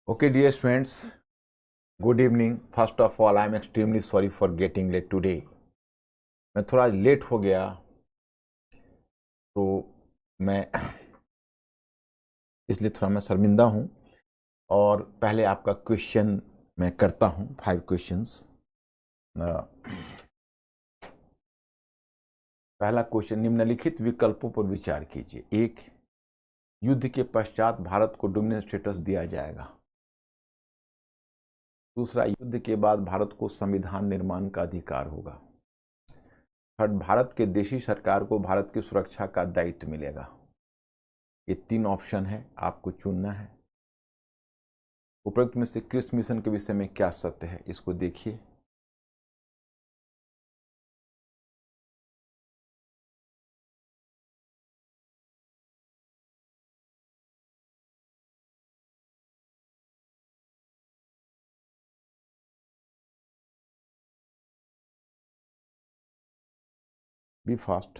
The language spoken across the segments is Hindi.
Okay, dear friends, good evening. First of all, I am extremely sorry for getting late today. मैं थोड़ा लेट हो गया तो मैं इसलिए थोड़ा मैं शर्मिंदा हूँ। और पहले आपका क्वेश्चन मैं करता हूँ 5 क्वेश्चंस। पहला क्वेश्चन, निम्नलिखित विकल्पों पर विचार कीजिए। 1, युद्ध के पश्चात भारत को डोमिनेंट स्टेटस दिया जाएगा। दूसरा, युद्ध के बाद भारत को संविधान निर्माण का अधिकार होगा। थर्ड, भारत के देशी सरकार को भारत की सुरक्षा का दायित्व मिलेगा। ये 3 ऑप्शन है, आपको चुनना है। उपरोक्त में से क्रिस मिशन के विषय में क्या सत्य है, इसको देखिए। Be fast.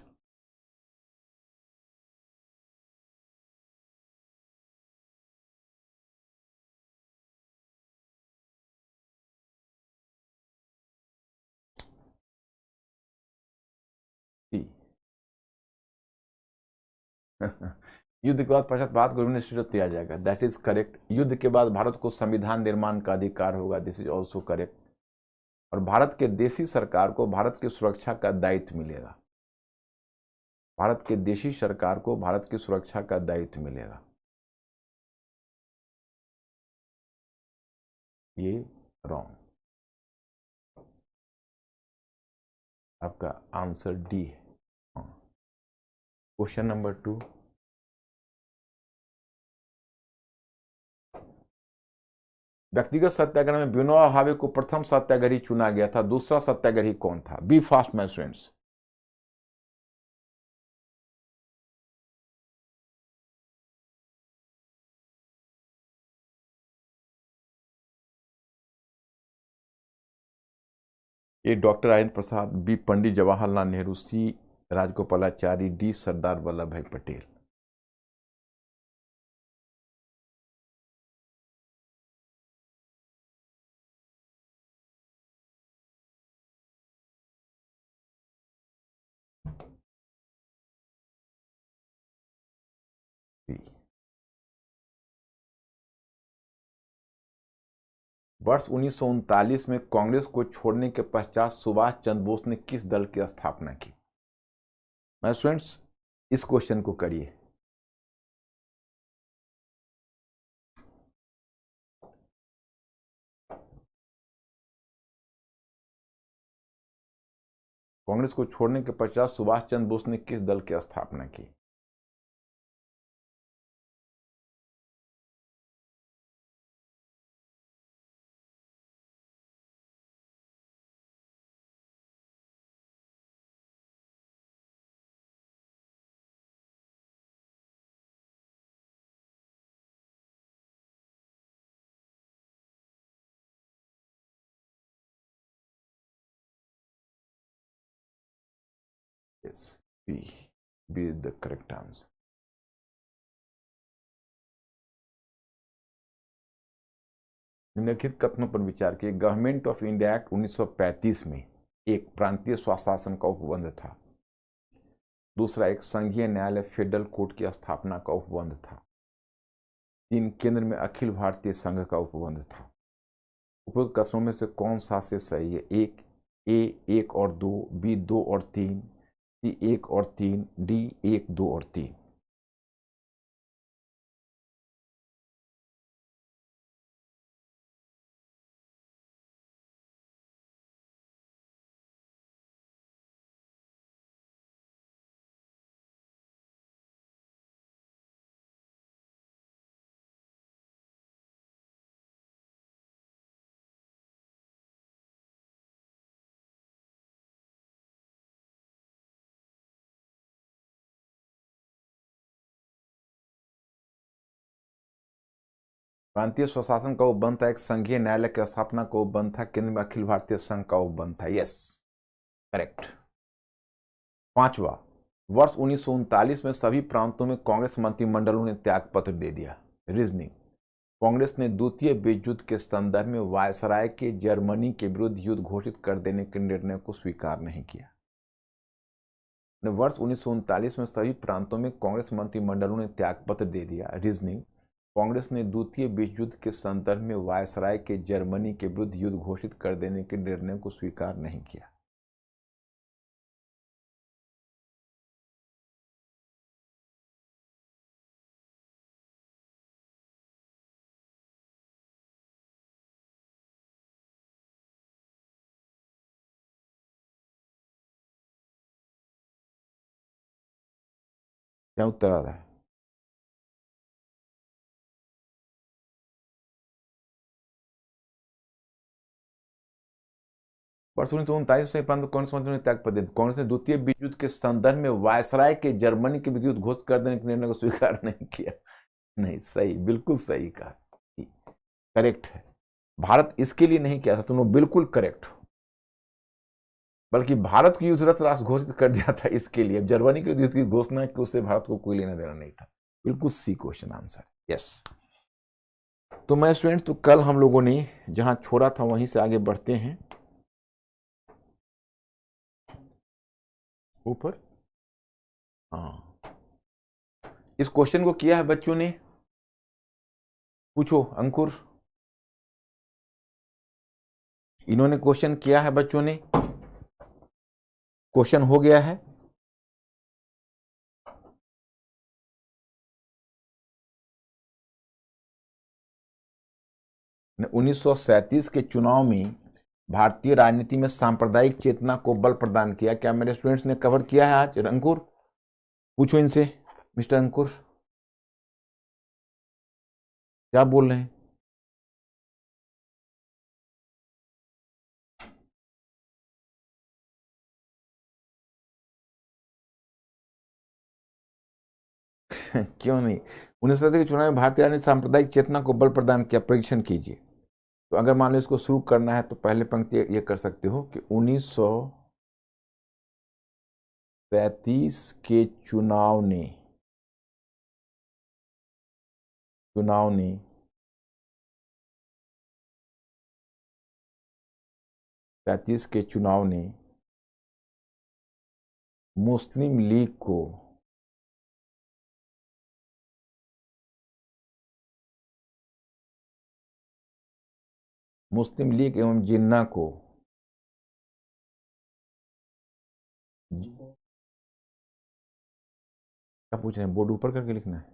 युद्ध के बाद पश्चात भारत को डोमिनेंट स्टेटस दिया जाएगा, दैट इज करेक्ट। युद्ध के बाद भारत को संविधान निर्माण का अधिकार होगा, दिस इज ऑल्सो करेक्ट। और भारत के देशी सरकार को भारत की सुरक्षा का दायित्व मिलेगा। भारत के देशी सरकार को भारत की सुरक्षा का दायित्व मिलेगा। ये रॉन्ग। आपका आंसर डी है। क्वेश्चन नंबर 2, व्यक्तिगत सत्याग्रह में विनोबा भावे को प्रथम सत्याग्रही चुना गया था, दूसरा सत्याग्रही कौन था? Be fast my students. A doctor Rajendra Prasad, B Pandit Jawaharlal Nehru, C Rajagopalachari, D Sardar Vallabh Bhai Patel. वर्ष 1939 में कांग्रेस को छोड़ने के पश्चात सुभाष चंद्र बोस ने किस दल की स्थापना की? मैं स्टूडेंट्स, इस क्वेश्चन को करिए। कांग्रेस को छोड़ने के पश्चात सुभाष चंद्र बोस ने किस दल की स्थापना की? Yes, B is the correct answer. निम्नलिखित कथनों पर विचार किए। गवर्नमेंट ऑफ इंडिया एक्ट 1935 में एक प्रांतीय स्वशासन का उपबंध था। दूसरा, एक संघीय न्यायालय फेडरल कोर्ट की स्थापना का उपबंध था। 3, केंद्र में अखिल भारतीय संघ का उपबंध था। उपरोक्त कथनों में से कौन सा से सही है? एक, ए 1 और 2, बी 2 और 3, सी 1 और 3, डी 1, 2 और 3। प्रांतीय स्वशासन का उपबंध था, एक संघीय न्यायालय की स्थापना का उपबंध था, केंद्र में अखिल भारतीय संघ का उपबंध था। Yes, correct. 5वां, वर्ष 1939 में सभी प्रांतों में कांग्रेस मंत्रिमंडलों ने त्याग पत्र दे दिया। रीजनिंग, कांग्रेस ने द्वितीय विश्व युद्ध के संदर्भ में वायसराय के जर्मनी के विरुद्ध युद्ध घोषित कर देने के निर्णय को स्वीकार नहीं किया। वर्ष 1939 में सभी प्रांतों में कांग्रेस मंत्रिमंडलों ने त्यागपत्र दे दिया। रीजनिंग: कांग्रेस ने द्वितीय विश्व युद्ध के संदर्भ में वायसराय के जर्मनी के विरुद्ध युद्ध घोषित कर देने के निर्णय को स्वीकार नहीं किया। क्या उत्तर आ रहा है? वर्ष 1939 से प्रांत कांग्रेस मंत्रियों ने त्यागपत्र दिया। कांग्रेस ने द्वितीय विश्व युद्ध के संदर्भ में वायसराय के जर्मनी के विरुद्ध घोषित कर देने के निर्णय को स्वीकार नहीं किया। नहीं, सही, बिल्कुल सही कहा, करेक्ट है। भारत इसके लिए नहीं किया था, तुम लोग बिल्कुल करेक्ट हो। बल्कि भारत को युद्धरत राष्ट्र घोषित कर दिया था इसके लिए। जर्मनी के युद्ध की घोषणा की, उससे भारत को कोई लेना देना नहीं था। बिल्कुल सी क्वेश्चन आंसर, यस। तो मैं स्टूडेंट्स, तो कल हम लोगों ने जहां छोड़ा था वहीं से आगे बढ़ते हैं ऊपर। हाँ, इस क्वेश्चन को किया है बच्चों ने, पूछो अंकुर। इन्होंने क्वेश्चन किया है बच्चों ने, क्वेश्चन हो गया है। ने 1937 के चुनाव में भारतीय राजनीति में सांप्रदायिक चेतना को बल प्रदान किया। क्या मेरे स्टूडेंट्स ने कवर किया है आज? अंकुर, पूछो इनसे, मिस्टर अंकुर क्या बोल रहे हैं? क्यों नहीं? 1937 के चुनाव में भारतीय राजनीति सांप्रदायिक चेतना को बल प्रदान किया। परीक्षण कीजिए। तो अगर मान लो इसको शुरू करना है तो पहले पंक्ति ये कर सकते हो कि 1937 के चुनाव ने 35 के चुनाव ने मुस्लिम लीग को एवं जिन्ना को क्या पूछ रहे हैं? बोर्ड ऊपर करके लिखना है।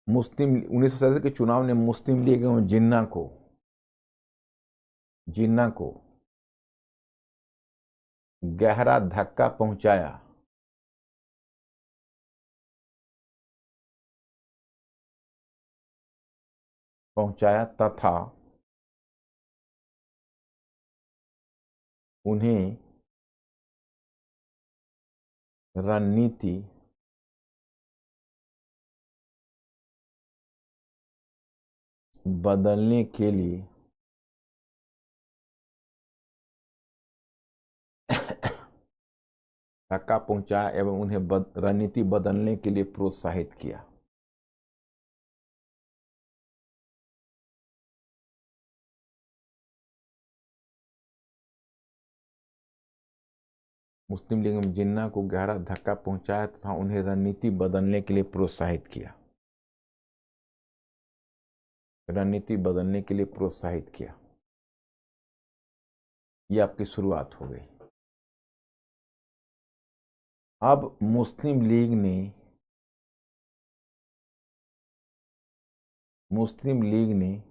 मुस्लिम 1937 के चुनाव ने मुस्लिम लीग एवं जिन्ना को गहरा धक्का पहुंचाया तथा उन्हें रणनीति बदलने के लिए धक्का पहुंचाया एवं उन्हें रणनीति बदलने के लिए प्रोत्साहित किया। मुस्लिम लीग में जिन्ना को गहरा धक्का पहुंचाया तथा उन्हें रणनीति बदलने के लिए प्रोत्साहित किया। रणनीति बदलने के लिए प्रोत्साहित किया, ये आपकी शुरुआत हो गई। अब मुस्लिम लीग ने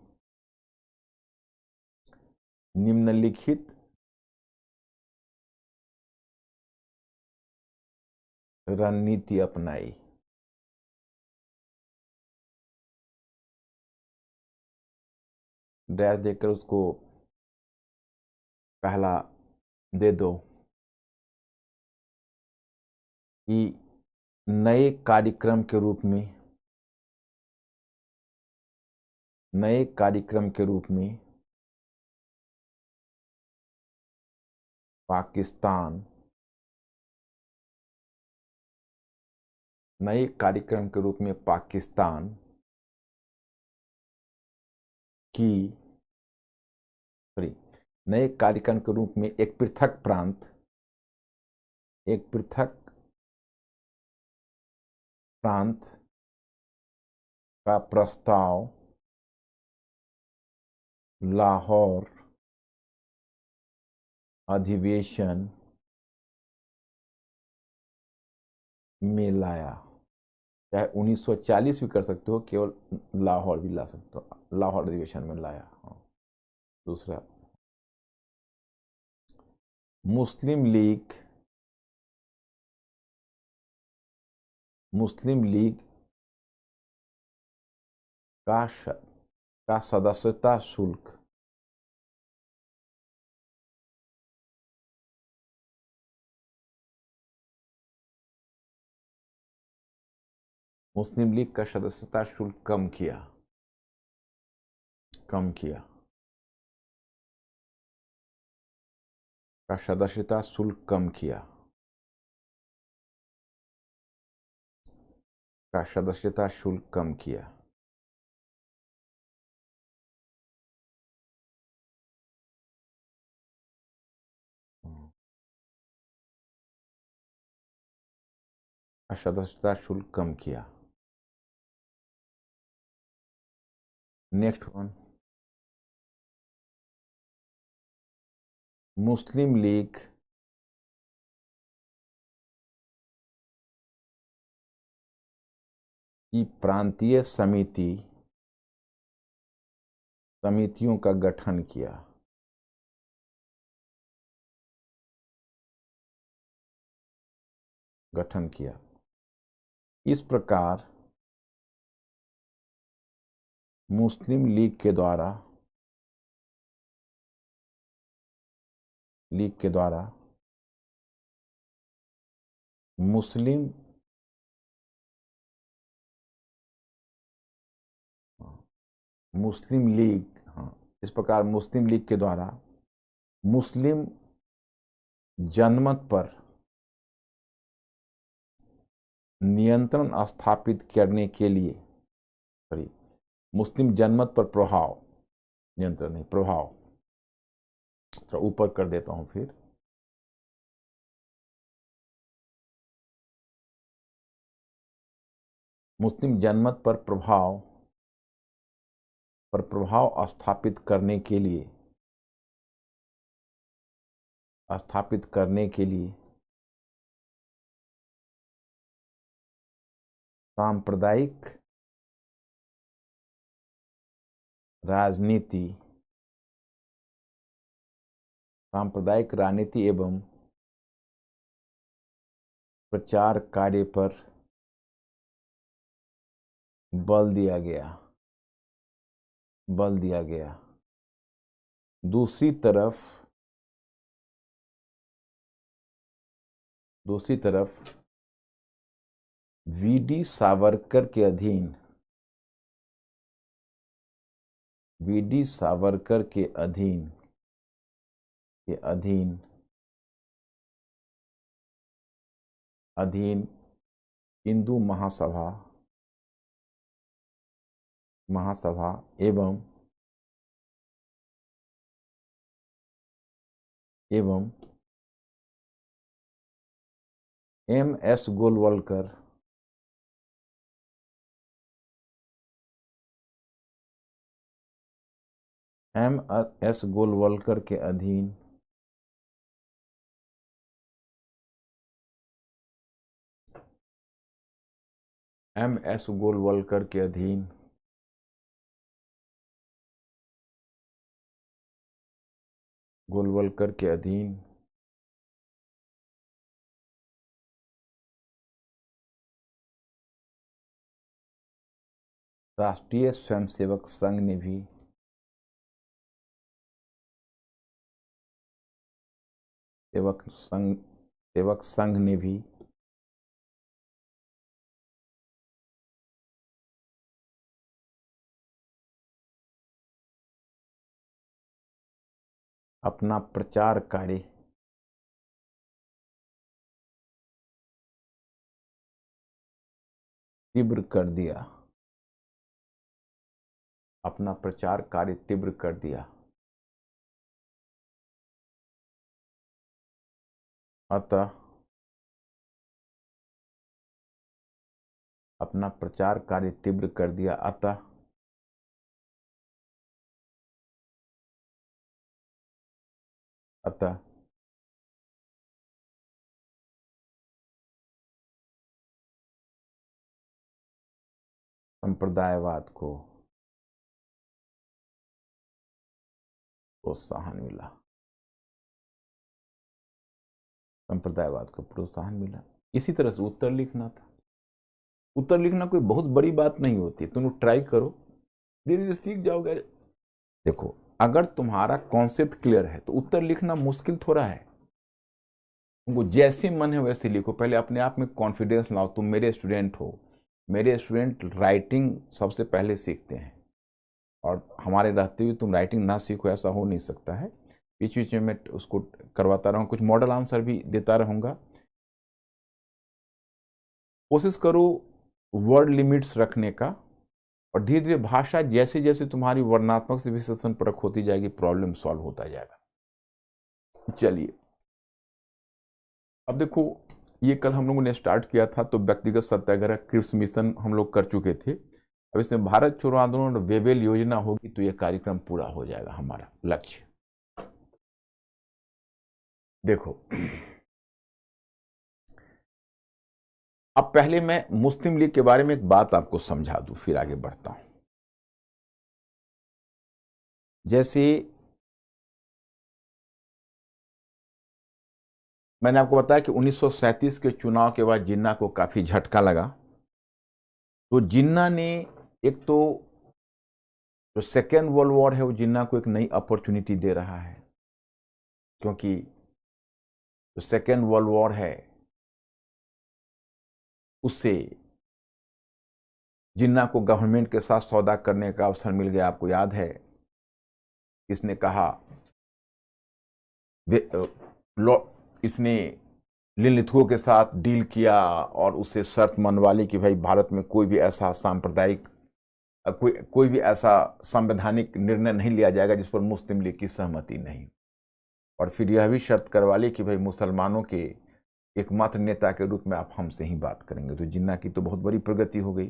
निम्नलिखित रणनीति अपनाई। डैश देकर उसको पहला दे दो कि नए कार्यक्रम के रूप में पाकिस्तान नए कार्यक्रम के रूप में पाकिस्तान की सॉरी नए कार्यक्रम के रूप में एक पृथक प्रांत का प्रस्ताव लाहौर अधिवेशन में लाया। चाहे 1940 भी कर सकते हो, केवल लाहौर भी ला सकते हो, लाहौर अधिवेशन में लाया। हाँ। दूसरा, मुस्लिम लीग का सदस्यता शुल्क मुस्लिम लीग का सदस्यता शुल्क कम किया का सदस्यता शुल्क कम किया का सदस्यता शुल्क कम किया। का सदस्यता शुल्क कम किया। नेक्स्ट वन, मुस्लिम लीग की प्रांतीय समितियों का गठन किया। इस प्रकार मुस्लिम लीग के द्वारा मुस्लिम लीग, हाँ, इस प्रकार मुस्लिम लीग के द्वारा मुस्लिम जनमत पर नियंत्रण स्थापित करने के लिए, सॉरी, मुस्लिम जनमत पर प्रभाव, नियंत्रण नहीं, प्रभाव, थोड़ा ऊपर कर देता हूं फिर, मुस्लिम जनमत पर प्रभाव स्थापित करने के लिए सांप्रदायिक राजनीति एवं प्रचार कार्य पर बल दिया गया। दूसरी तरफ वीडी सावरकर के अधीन हिंदू महासभा एवं एम.एस. गोलवलकर के अधीन राष्ट्रीय स्वयंसेवक संघ ने भी अपना प्रचार कार्य तीव्र कर दिया, अपना प्रचार कार्य तीव्र कर दिया। अतः अपना प्रचार कार्य तीव्र कर दिया, अतः अतः संप्रदायवाद को प्रोत्साहन मिला, संप्रदायवाद को प्रोत्साहन मिला। इसी तरह से उत्तर लिखना था। उत्तर लिखना कोई बहुत बड़ी बात नहीं होती, तुम ट्राई करो, धीरे धीरे सीख जाओगे। देखो, अगर तुम्हारा कॉन्सेप्ट क्लियर है तो उत्तर लिखना मुश्किल थोड़ा है। तुमको जैसे मन है वैसे लिखो, पहले अपने आप में कॉन्फिडेंस लाओ। तुम मेरे स्टूडेंट हो, मेरे स्टूडेंट राइटिंग सबसे पहले सीखते हैं, और हमारे रहते हुए तुम राइटिंग ना सीखो ऐसा हो नहीं सकता है। बीच बीच में मैं उसको करवाता रहूँगा, कुछ मॉडल आंसर भी देता रहूँगा। कोशिश करो वर्ड लिमिट्स रखने का, और धीरे धीरे भाषा जैसे जैसे तुम्हारी वर्णनात्मक से विशेषण परख होती जाएगी, प्रॉब्लम सॉल्व होता जाएगा। चलिए, अब देखो, ये कल हम लोगों ने स्टार्ट किया था, तो व्यक्तिगत सत्याग्रह क्रिप्स मिशन हम लोग कर चुके थे। अब इसमें भारत छोड़ो आंदोलन और वेवेल योजना होगी, तो यह कार्यक्रम पूरा हो जाएगा हमारा लक्ष्य। देखो, अब पहले मैं मुस्लिम लीग के बारे में एक बात आपको समझा दूं, फिर आगे बढ़ता हूं। जैसे मैंने आपको बताया कि 1937 के चुनाव के बाद जिन्ना को काफी झटका लगा, तो जिन्ना ने, एक तो जो सेकेंड वर्ल्ड वॉर है वो जिन्ना को एक नई अपॉर्चुनिटी दे रहा है, क्योंकि जो सेकेंड वर्ल्ड वॉर है उससे जिन्ना को गवर्नमेंट के साथ सौदा करने का अवसर मिल गया। आपको याद है, इसने कहा, इसने लिलिथुओ के साथ डील किया और उसे शर्त मनवा ली कि भाई भारत में कोई भी ऐसा सांप्रदायिक कोई भी ऐसा संवैधानिक निर्णय नहीं लिया जाएगा जिस पर मुस्लिम लीग की सहमति नहीं। और फिर यह भी शर्त करवा ली कि भाई मुसलमानों के एकमात्र नेता के रूप में आप हमसे ही बात करेंगे। तो जिन्ना की तो बहुत बड़ी प्रगति हो गई।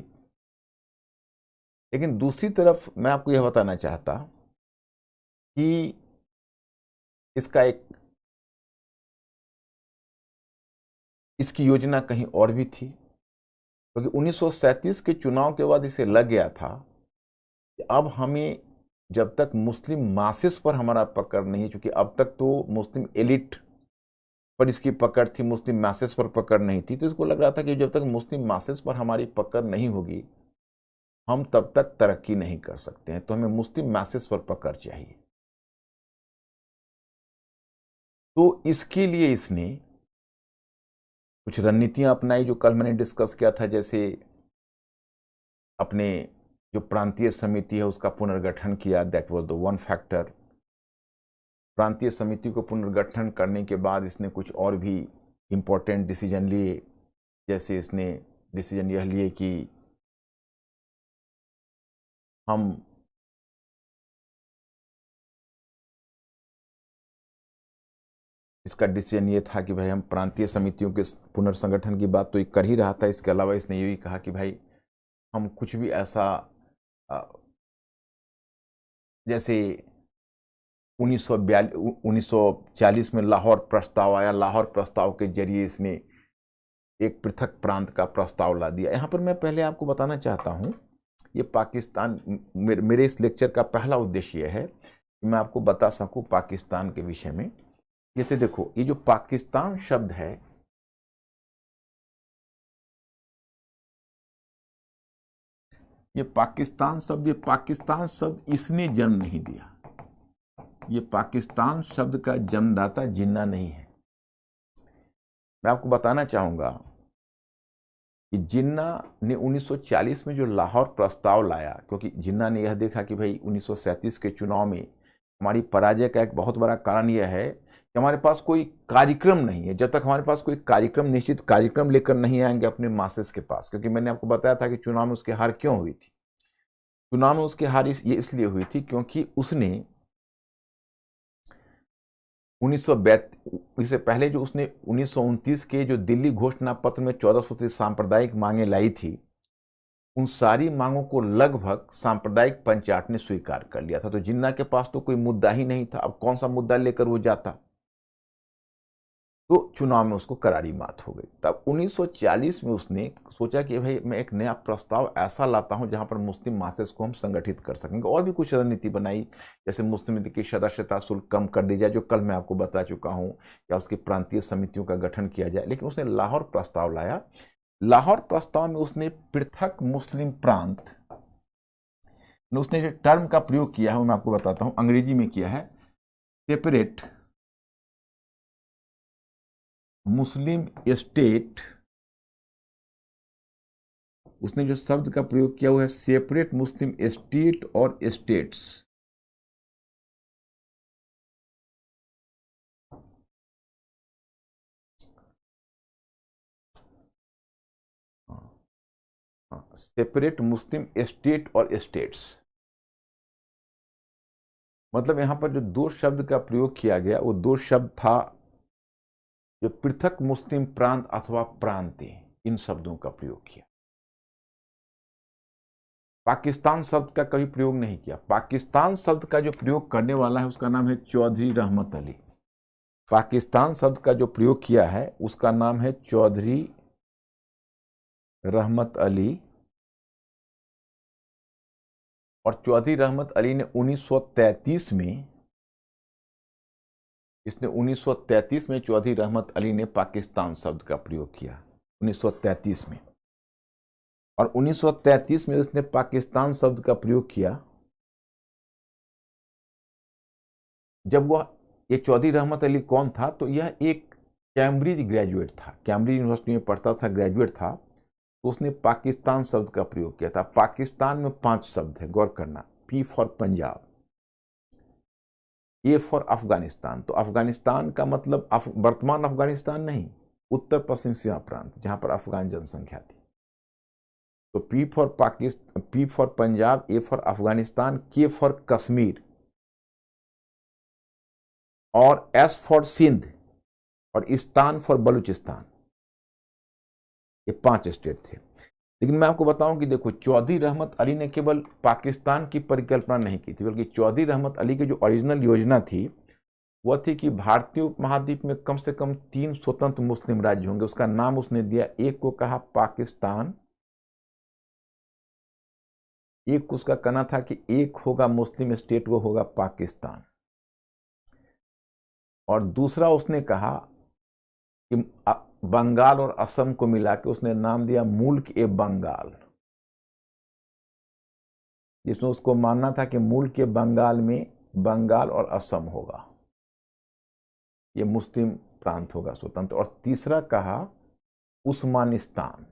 लेकिन दूसरी तरफ मैं आपको यह बताना चाहता कि इसकी योजना कहीं और भी थी, क्योंकि 1937 के चुनाव के बाद इसे लग गया था कि अब हमें, जब तक मुस्लिम मासेस पर हमारा पकड़ नहीं, क्योंकि अब तक तो मुस्लिम एलिट पर इसकी पकड़ थी, मुस्लिम मासेस पर पकड़ नहीं थी, तो इसको लग रहा था कि जब तक मुस्लिम मासेस पर हमारी पकड़ नहीं होगी हम तब तक तरक्की नहीं कर सकते हैं, तो हमें मुस्लिम मासेस पर पकड़ चाहिए। तो इसके लिए इसने कुछ रणनीतियां अपनाई जो कल मैंने डिस्कस किया था। जैसे अपने जो प्रांतीय समिति है उसका पुनर्गठन किया, that was the one factor. प्रांतीय समिति को पुनर्गठन करने के बाद इसने कुछ और भी इंपॉर्टेंट डिसीजन लिए। जैसे इसने डिसीजन यह लिए कि हम इसका डिसीजन ये था कि भाई हम प्रांतीय समितियों के पुनर्संगठन की बात तो ये कर ही रहा था, इसके अलावा इसने ये भी कहा कि भाई हम कुछ भी ऐसा, जैसे 1940 में लाहौर प्रस्ताव आया, लाहौर प्रस्ताव के जरिए इसने एक पृथक प्रांत का प्रस्ताव ला दिया। यहाँ पर मैं पहले आपको बताना चाहता हूँ, ये पाकिस्तान, मेरे इस लेक्चर का पहला उद्देश्य यह है कि मैं आपको बता सकूं पाकिस्तान के विषय में। जैसे देखो, ये जो पाकिस्तान शब्द है, ये पाकिस्तान शब्द इसने जन्म नहीं दिया। ये पाकिस्तान शब्द का जन्मदाता जिन्ना नहीं है। मैं आपको बताना चाहूंगा कि जिन्ना ने 1940 में जो लाहौर प्रस्ताव लाया, क्योंकि जिन्ना ने यह देखा कि भाई 1937 के चुनाव में हमारी पराजय का एक बहुत बड़ा कारण यह है कि हमारे पास कोई कार्यक्रम नहीं है। जब तक हमारे पास कोई कार्यक्रम, निश्चित कार्यक्रम लेकर नहीं आएंगे अपने मासेस के पास, क्योंकि मैंने आपको बताया था कि चुनाव में उसकी हार क्यों हुई थी। चुनाव में उसकी हार ये इसलिए हुई थी क्योंकि उसने 1932, इससे पहले जो उसने 1929 के जो दिल्ली घोषणा पत्र में 14 सूत्री सांप्रदायिक मांगे लाई थी, उन सारी मांगों को लगभग सांप्रदायिक पंचायत ने स्वीकार कर लिया था। तो जिन्ना के पास तो कोई मुद्दा ही नहीं था, अब कौन सा मुद्दा लेकर वो जाता। तो चुनाव में उसको करारी मात हो गई। तब 1940 में उसने सोचा कि भाई मैं एक नया प्रस्ताव ऐसा लाता हूं जहां पर मुस्लिम मासेस को हम संगठित कर सकेंगे, और भी कुछ रणनीति बनाई, जैसे मुस्लिम लीग की सदस्यता शुल्क कम कर दी जाए, जो कल मैं आपको बता चुका हूं, या उसकी प्रांतीय समितियों का गठन किया जाए। लेकिन उसने लाहौर प्रस्ताव लाया। लाहौर प्रस्ताव में उसने पृथक मुस्लिम प्रांत, उसने जो टर्म का प्रयोग किया है वो मैं आपको बताता हूं, अंग्रेजी में किया है सेपरेट मुस्लिम स्टेट। उसने जो शब्द का प्रयोग किया हुआ है सेपरेट मुस्लिम स्टेट और स्टेट्स। सेपरेट मुस्लिम स्टेट और स्टेट्स, मतलब यहां पर जो दो शब्द का प्रयोग किया गया वो दो शब्द था, जो पृथक मुस्लिम प्रांत अथवा प्रांतें, इन शब्दों का प्रयोग किया। पाकिस्तान शब्द का कभी प्रयोग नहीं किया। पाकिस्तान शब्द का जो प्रयोग करने वाला है उसका नाम है चौधरी रहमत अली। पाकिस्तान शब्द का जो प्रयोग किया है उसका नाम है चौधरी रहमत अली। और चौधरी रहमत अली ने 1933 में, इसने 1933 में चौधरी रहमत अली ने पाकिस्तान शब्द का प्रयोग किया 1933 में। और 1933 में इसने पाकिस्तान शब्द का प्रयोग किया जब वह, ये चौधरी रहमत अली कौन था, तो यह एक कैम्ब्रिज ग्रेजुएट था, कैम्ब्रिज यूनिवर्सिटी में पढ़ता था, ग्रेजुएट था। तो उसने पाकिस्तान शब्द का प्रयोग किया था। पाकिस्तान में 5 शब्द है, गौर करना। P for Punjab, A for Afghanistan, तो अफगानिस्तान का मतलब वर्तमान अफगानिस्तान नहीं, उत्तर पश्चिम सीमा प्रांत जहां पर अफगान जनसंख्या थी। तो P for Pakistan, P for Punjab, A for Afghanistan, के फॉर कश्मीर, और एस फॉर सिंध, और इस्तान फॉर बलूचिस्तान। ये 5 स्टेट थे। लेकिन मैं आपको बताऊं कि देखो, चौधरी रहमत अली ने केवल पाकिस्तान की परिकल्पना नहीं की थी, बल्कि चौधरी रहमत अली की जो ओरिजिनल योजना थी वह थी कि भारतीय उपमहाद्वीप में कम से कम 3 स्वतंत्र मुस्लिम राज्य होंगे। उसका नाम उसने दिया, एक को कहा पाकिस्तान, एक उसका कहना था कि एक होगा मुस्लिम स्टेट, वो होगा पाकिस्तान, और दूसरा उसने कहा कि बंगाल और असम को मिला के उसने नाम दिया मुल्क ए बंगाल, जिसमें उसको मानना था कि मुल्क ए बंगाल में बंगाल और असम होगा, ये मुस्लिम प्रांत होगा स्वतंत्र। और तीसरा कहा उस्मानिस्तान।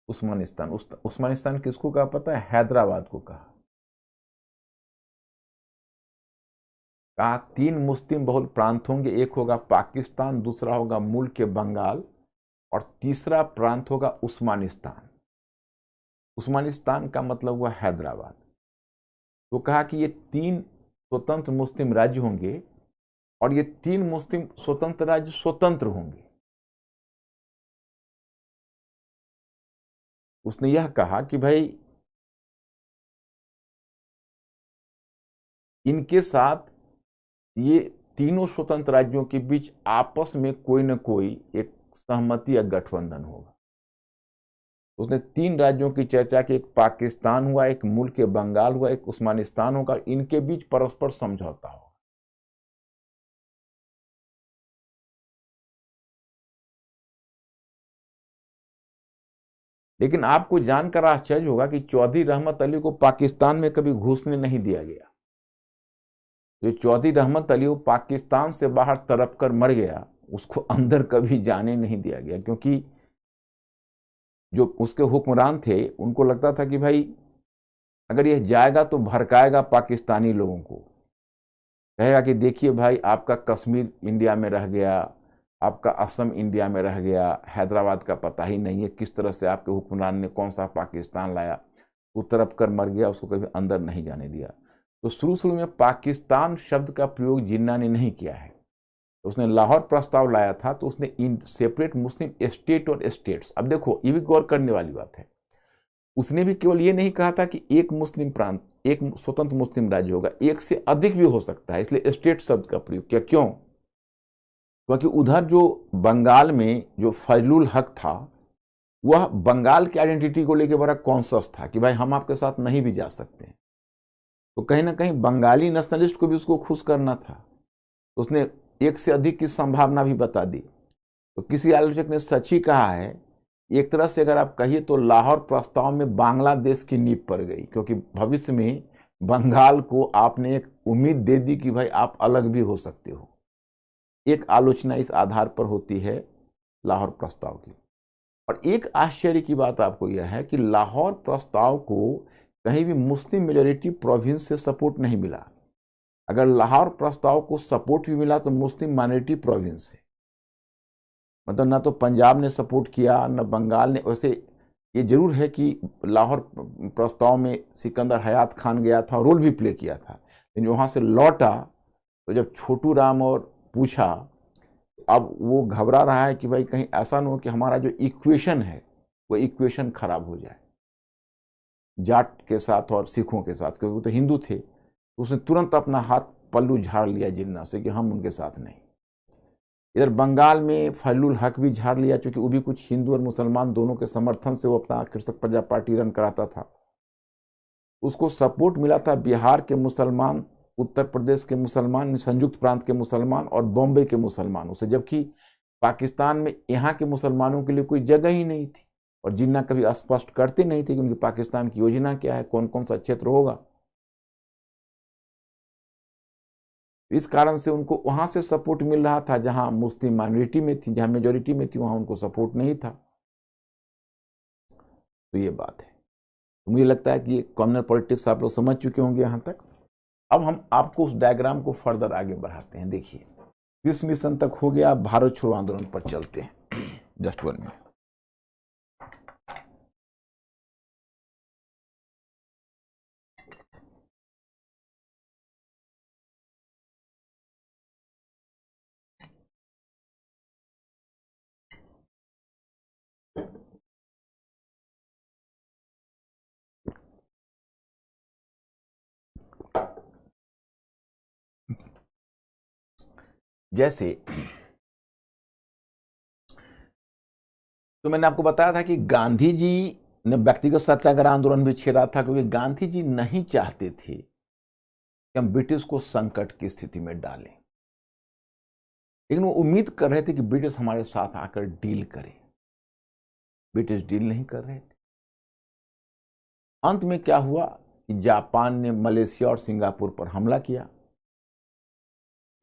उस्मानिस्तान, उस्मानिस्तान किसको कहा पता है? हैदराबाद को कहा। 3 मुस्लिम बहुल प्रांत होंगे, एक होगा पाकिस्तान, दूसरा होगा मुल्क के बंगाल, और तीसरा प्रांत होगा उस्मानिस्तान। उस्मानिस्तान का मतलब हुआ हैदराबाद। तो कहा कि ये 3 स्वतंत्र मुस्लिम राज्य होंगे, और ये 3 मुस्लिम स्वतंत्र राज्य स्वतंत्र होंगे। उसने यह कहा कि भाई इनके साथ ये तीनों स्वतंत्र राज्यों के बीच आपस में कोई न कोई एक सहमति या गठबंधन होगा। उसने 3 राज्यों की चर्चा की, एक पाकिस्तान हुआ, एक मुल्क के बंगाल हुआ, एक उस्मानिस्तान होगा, इनके बीच परस्पर समझौता होगा। लेकिन आपको जानकर आश्चर्य होगा कि चौधरी रहमत अली को पाकिस्तान में कभी घुसने नहीं दिया गया। जो चौधरी रहमत अली वो पाकिस्तान से बाहर तड़प कर मर गया, उसको अंदर कभी जाने नहीं दिया गया, क्योंकि जो उसके हुक्मरान थे उनको लगता था कि भाई अगर यह जाएगा तो भड़काएगा पाकिस्तानी लोगों को, कहेगा कि देखिए भाई, आपका कश्मीर इंडिया में रह गया, आपका असम इंडिया में रह गया, हैदराबाद का पता ही नहीं है, किस तरह से आपके हुक्मरान ने कौन सा पाकिस्तान लाया, वो तरफ कर मर गया, उसको कभी अंदर नहीं जाने दिया। तो शुरू शुरू में पाकिस्तान शब्द का प्रयोग जिन्ना ने नहीं किया है। तो उसने लाहौर प्रस्ताव लाया था, तो उसने इन सेपरेट मुस्लिम स्टेट और स्टेट्स, अब देखो ये भी गौर करने वाली बात है, उसने भी केवल ये नहीं कहा था कि एक मुस्लिम प्रांत, एक स्वतंत्र मुस्लिम राज्य होगा, एक से अधिक भी हो सकता है, इसलिए स्टेट शब्द का प्रयोग किया। क्यों? क्योंकि उधर जो बंगाल में जो फजलुल हक था, वह बंगाल की आइडेंटिटी को लेकर बड़ा कॉन्शियस था कि भाई हम आपके साथ नहीं भी जा सकते हैं। तो कहीं ना कहीं बंगाली नेशनलिस्ट को भी उसको खुश करना था, तो उसने एक से अधिक की संभावना भी बता दी। तो किसी आलोचक ने सच ही कहा है, एक तरह से अगर आप कहिए तो लाहौर प्रस्ताव में बांग्लादेश की नींव पड़ गई, क्योंकि भविष्य में बंगाल को आपने एक उम्मीद दे दी कि भाई आप अलग भी हो सकते हो। एक आलोचना इस आधार पर होती है लाहौर प्रस्ताव की। और एक आश्चर्य की बात आपको यह है कि लाहौर प्रस्ताव को कहीं भी मुस्लिम मेजॉरिटी प्रोविंस से सपोर्ट नहीं मिला। अगर लाहौर प्रस्ताव को सपोर्ट भी मिला तो मुस्लिम माइनॉरिटी प्रोविंस से, मतलब ना तो पंजाब ने सपोर्ट किया न बंगाल ने। वैसे ये जरूर है कि लाहौर प्रस्ताव में सिकंदर हयात खान गया था, रोल भी प्ले किया था, लेकिन वहाँ से लौटा तो जब छोटू राम और पूछा, अब वो घबरा रहा है कि भाई कहीं ऐसा ना हो कि हमारा जो इक्वेशन है वो इक्वेशन खराब हो जाए जाट के साथ और सिखों के साथ, क्योंकि वो तो हिंदू थे। तो उसने तुरंत अपना हाथ पल्लू झाड़ लिया जिन्ना से कि हम उनके साथ नहीं। इधर बंगाल में फजलुल हक भी झाड़ लिया, क्योंकि वो भी कुछ हिंदू और मुसलमान दोनों के समर्थन से वो अपना कृषक प्रजा पार्टी रन कराता था। उसको सपोर्ट मिला था बिहार के मुसलमान, उत्तर प्रदेश के मुसलमान, संयुक्त प्रांत के मुसलमान और बॉम्बे के मुसलमानों से, जबकि पाकिस्तान में यहाँ के मुसलमानों के लिए कोई जगह ही नहीं थी। और जिन्ना कभी स्पष्ट करते नहीं थे कि उनकी पाकिस्तान की योजना क्या है, कौन कौन सा क्षेत्र होगा। इस कारण से उनको वहां से सपोर्ट मिल रहा था जहां मुस्लिम माइनॉरिटी में थी, जहां मेजोरिटी में थी वहां उनको सपोर्ट नहीं था। तो ये बात है। तो मुझे लगता है कि ये कम्युनल पॉलिटिक्स आप लोग समझ चुके होंगे यहाँ तक। अब हम आपको उस डायग्राम को फर्दर आगे बढ़ाते हैं। देखिए, क्रिस मिशन तक हो गया, भारत छोड़ो आंदोलन पर चलते हैं। Just 1 minute. जैसे तो मैंने आपको बताया था कि गांधी जी ने व्यक्तिगत सत्याग्रह आंदोलन भी छेड़ा था, क्योंकि गांधी जी नहीं चाहते थे कि हम ब्रिटिश को संकट की स्थिति में डालें, लेकिन वो उम्मीद कर रहे थे कि ब्रिटिश हमारे साथ आकर डील करे। ब्रिटिश डील नहीं कर रहे थे। अंत में क्या हुआ कि जापान ने मलेशिया और सिंगापुर पर हमला किया।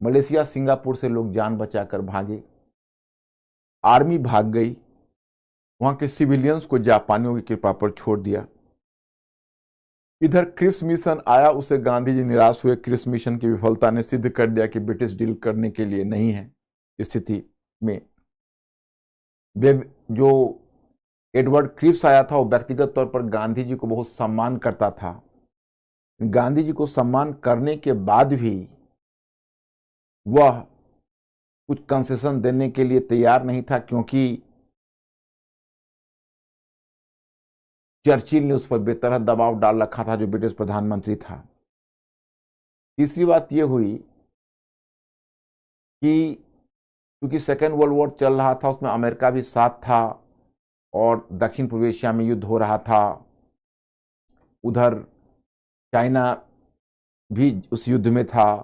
मलेशिया सिंगापुर से लोग जान बचाकर भागे, आर्मी भाग गई, वहां के सिविलियंस को जापानियों की कृपा पर छोड़ दिया। इधर क्रिप्स मिशन आया, उसे गांधी जी निराश हुए। क्रिप्स मिशन की विफलता ने सिद्ध कर दिया कि ब्रिटिश डील करने के लिए नहीं है स्थिति में। जो एडवर्ड क्रिप्स आया था वो व्यक्तिगत तौर पर गांधी जी को बहुत सम्मान करता था। गांधी जी को सम्मान करने के बाद भी वह कुछ कंसेशन देने के लिए तैयार नहीं था, क्योंकि चर्चिल ने उस पर बेतरह दबाव डाल रखा था, जो ब्रिटिश प्रधानमंत्री था। तीसरी बात यह हुई कि क्योंकि सेकेंड वर्ल्ड वॉर चल रहा था, उसमें अमेरिका भी साथ था और दक्षिण पूर्व एशिया में युद्ध हो रहा था। उधर चाइना भी उस युद्ध में था।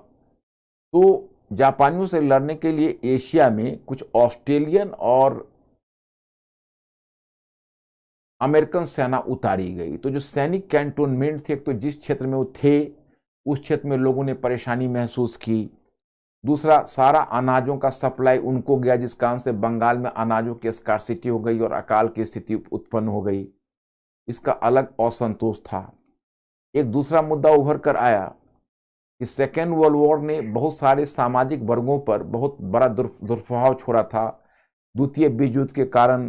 तो जापानियों से लड़ने के लिए एशिया में कुछ ऑस्ट्रेलियन और अमेरिकन सेना उतारी गई। तो जो सैनिक कैंटोनमेंट थे, एक तो जिस क्षेत्र में वो थे उस क्षेत्र में लोगों ने परेशानी महसूस की। दूसरा, सारा अनाजों का सप्लाई उनको गया, जिस कारण से बंगाल में अनाजों की स्कार्सिटी हो गई और अकाल की स्थिति उत्पन्न हो गई। इसका अलग असंतोष था। एक दूसरा मुद्दा उभर कर आया कि सेकेंड वर्ल्ड वॉर ने बहुत सारे सामाजिक वर्गों पर बहुत बड़ा दुष्प्रभाव छोड़ा था। द्वितीय विश्व युद्ध के कारण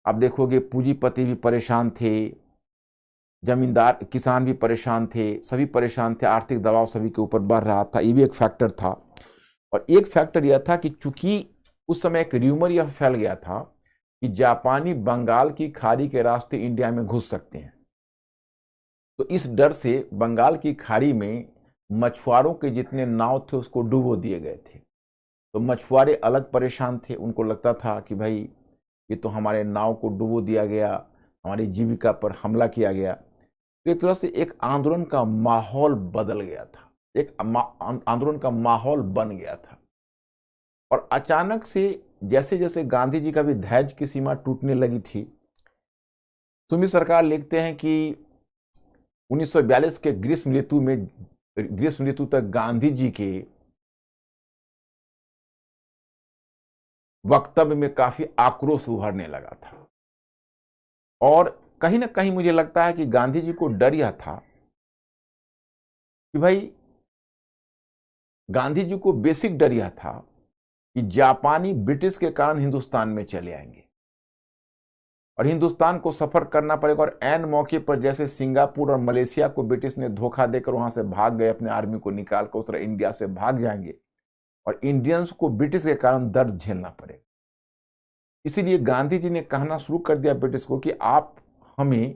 आप देखोगे पूंजीपति भी परेशान थे, जमींदार किसान भी परेशान थे, सभी परेशान थे, आर्थिक दबाव सभी के ऊपर बढ़ रहा था, ये भी एक फैक्टर था। और एक फैक्टर यह था कि चूंकि उस समय एक र्यूमर यह फैल गया था कि जापानी बंगाल की खाड़ी के रास्ते इंडिया में घुस सकते हैं, तो इस डर से बंगाल की खाड़ी में मछुआरों के जितने नाव थे उसको डुबो दिए गए थे। तो मछुआरे अलग परेशान थे, उनको लगता था कि भाई ये तो हमारे नाव को डुबो दिया गया, हमारी जीविका पर हमला किया गया। तो एक तरह से एक आंदोलन का माहौल बदल गया था, एक आंदोलन का माहौल बन गया था। और अचानक से जैसे जैसे गांधी जी का भी धैर्य की सीमा टूटने लगी थी, सुमित सरकार लिखते हैं कि 1942 के ग्रीष्म ऋतु तक गांधी जी के वक्तव्य में काफी आक्रोश उभरने लगा था। और कहीं ना कहीं मुझे लगता है कि गांधी जी को डर यह था कि भाई, गांधी जी को बेसिक डर यह था कि जापानी ब्रिटिश के कारण हिंदुस्तान में चले आएंगे और हिंदुस्तान को सफर करना पड़ेगा। और ऐन मौके पर जैसे सिंगापुर और मलेशिया को ब्रिटिश ने धोखा देकर वहां से भाग गए, अपने आर्मी को निकालकर उस तरह इंडिया से भाग जाएंगे और इंडियंस को ब्रिटिश के कारण दर्द झेलना पड़ेगा। इसीलिए गांधी जी ने कहना शुरू कर दिया ब्रिटिश को कि आप हमें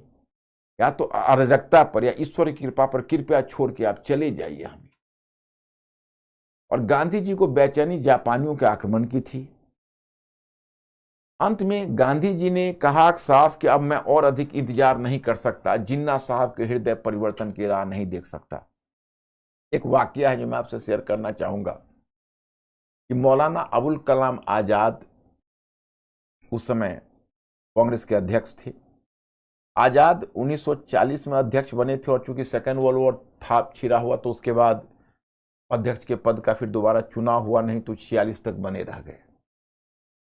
या तो अराजकता पर या ईश्वर की कृपा पर कृपया छोड़ के आप चले जाइए हमें। और गांधी जी को बेचैनी जापानियों के आक्रमण की थी। अंत में गांधी जी ने कहा साफ कि अब मैं और अधिक इंतजार नहीं कर सकता, जिन्ना साहब के हृदय परिवर्तन की राह नहीं देख सकता। एक वाकया है जो मैं आपसे शेयर करना चाहूंगा कि मौलाना अबुल कलाम आजाद उस समय कांग्रेस के अध्यक्ष थे। आजाद 1940 में अध्यक्ष बने थे और चूंकि सेकेंड वर्ल्ड वॉर था छिड़ा हुआ, तो उसके बाद अध्यक्ष के पद का फिर दोबारा चुनाव हुआ नहीं, तो 46 तक बने रह गए।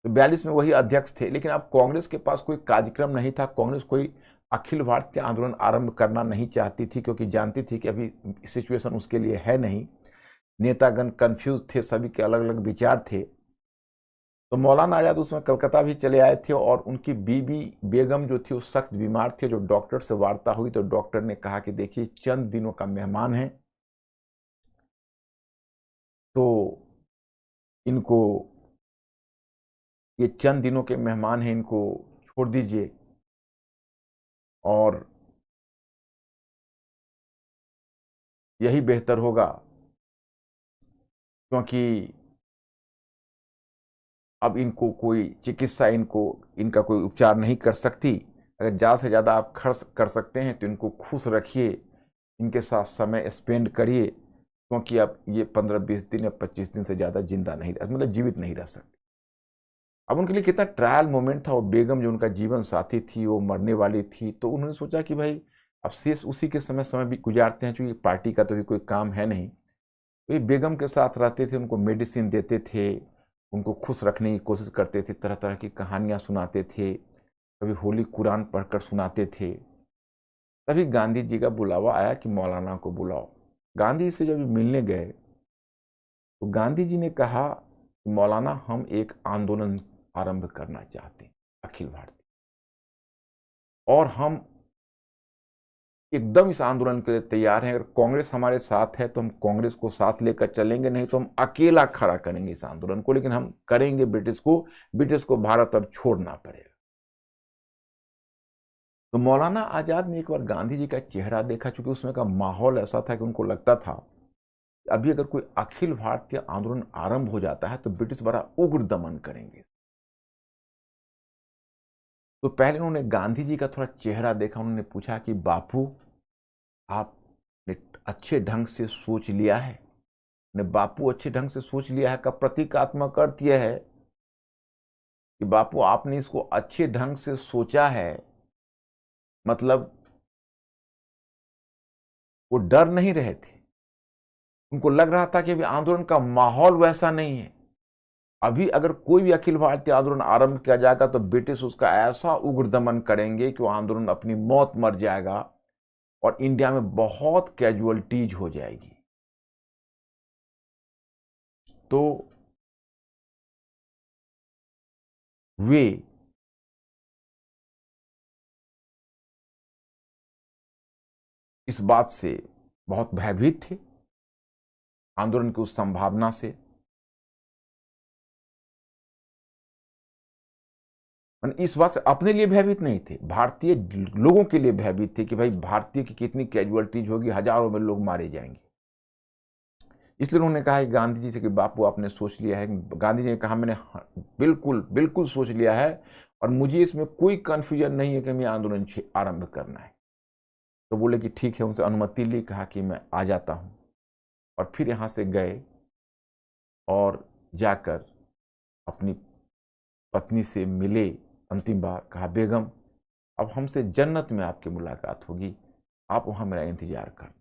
तो 42 में वही अध्यक्ष थे। लेकिन अब कांग्रेस के पास कोई कार्यक्रम नहीं था। कांग्रेस कोई अखिल भारतीय आंदोलन आरंभ करना नहीं चाहती थी, क्योंकि जानती थी कि अभी सिचुएशन उसके लिए है नहीं। नेतागण कंफ्यूज थे, सभी के अलग अलग विचार थे। तो मौलाना आजाद उसमें कलकत्ता भी चले आए थे और उनकी बीबी बेगम जो थी वो सख्त बीमार थे। जो डॉक्टर से वार्ता हुई तो डॉक्टर ने कहा कि देखिए चंद दिनों का मेहमान है, तो इनको, ये चंद दिनों के मेहमान हैं, इनको छोड़ दीजिए। और यही बेहतर होगा, क्योंकि अब इनको कोई चिकित्सा, इनका कोई उपचार नहीं कर सकती। अगर ज़्यादा से ज़्यादा आप खर्च कर सकते हैं तो इनको खुश रखिए, इनके साथ समय स्पेंड करिए, क्योंकि अब ये 15-20 दिन या 25 दिन से ज़्यादा जिंदा नहीं रह, मतलब जीवित नहीं रह सकती। अब उनके लिए कितना ट्रायल मोमेंट था। वो बेगम जो उनका जीवन साथी थी वो मरने वाली थी, तो उन्होंने सोचा कि भाई अब शेष उसी के समय भी गुजारते हैं, क्योंकि पार्टी का तो भी कोई काम है नहीं। तो ये बेगम के साथ रहते थे, उनको मेडिसिन देते थे, उनको खुश रखने की कोशिश करते थे, तरह तरह की कहानियाँ सुनाते थे, कभी होली कुरान पढ़कर सुनाते थे। तभी गांधी जी का बुलावा आया कि मौलाना को बुलाओ। गांधी से जब मिलने गए तो गांधी जी ने कहा कि मौलाना, हम एक आंदोलन आरंभ करना चाहते हैं अखिल भारतीय, और हम एकदम इस आंदोलन के लिए तैयार हैं। अगर कांग्रेस हमारे साथ है तो हम कांग्रेस को साथ लेकर चलेंगे, नहीं तो हम अकेला खड़ा करेंगे इस आंदोलन को, लेकिन हम करेंगे ब्रिटिश को भारत अब छोड़ना पड़ेगा। तो मौलाना आजाद ने एक बार गांधी जी का चेहरा देखा, चूंकि उसमें का माहौल ऐसा था कि उनको लगता था कि अभी अगर कोई अखिल भारतीय आंदोलन आरंभ हो जाता है तो ब्रिटिश बड़ा उग्र दमन करेंगे। तो पहले उन्होंने गांधी जी का थोड़ा चेहरा देखा, उन्होंने पूछा कि बापू, आपने अच्छे ढंग से सोच लिया है? ने बापू अच्छे ढंग से सोच लिया है का प्रतीकात्मक अर्थ यह है कि बापू आपने इसको अच्छे ढंग से सोचा है, मतलब वो डर नहीं रहे थे। उनको लग रहा था कि अभी आंदोलन का माहौल वैसा नहीं है। अभी अगर कोई भी अखिल भारतीय आंदोलन आरंभ किया जाएगा तो ब्रिटिश उसका ऐसा उग्र दमन करेंगे कि वो आंदोलन अपनी मौत मर जाएगा और इंडिया में बहुत कैजुअलिटीज हो जाएगी। तो वे इस बात से बहुत भयभीत थे, आंदोलन की उस संभावना से। इस बात से अपने लिए भयभीत नहीं थे, भारतीय लोगों के लिए भयभीत थे कि भाई भारतीय की कितनी कैजुअलिटीज होगी, हजारों में लोग मारे जाएंगे। इसलिए उन्होंने कहा कि गांधी जी से कि बापू आपने सोच लिया है। गांधी जी ने कहा मैंने बिल्कुल बिल्कुल सोच लिया है और मुझे इसमें कोई कंफ्यूजन नहीं है कि हमें आंदोलन आरंभ करना है। तो बोले कि ठीक है, उनसे अनुमति ली, कहा कि मैं आ जाता हूं। और फिर यहां से गए और जाकर अपनी पत्नी से मिले अंतिम बार। कहा बेगम अब हमसे जन्नत में आपकी मुलाकात होगी, आप वहां मेरा इंतजार कर।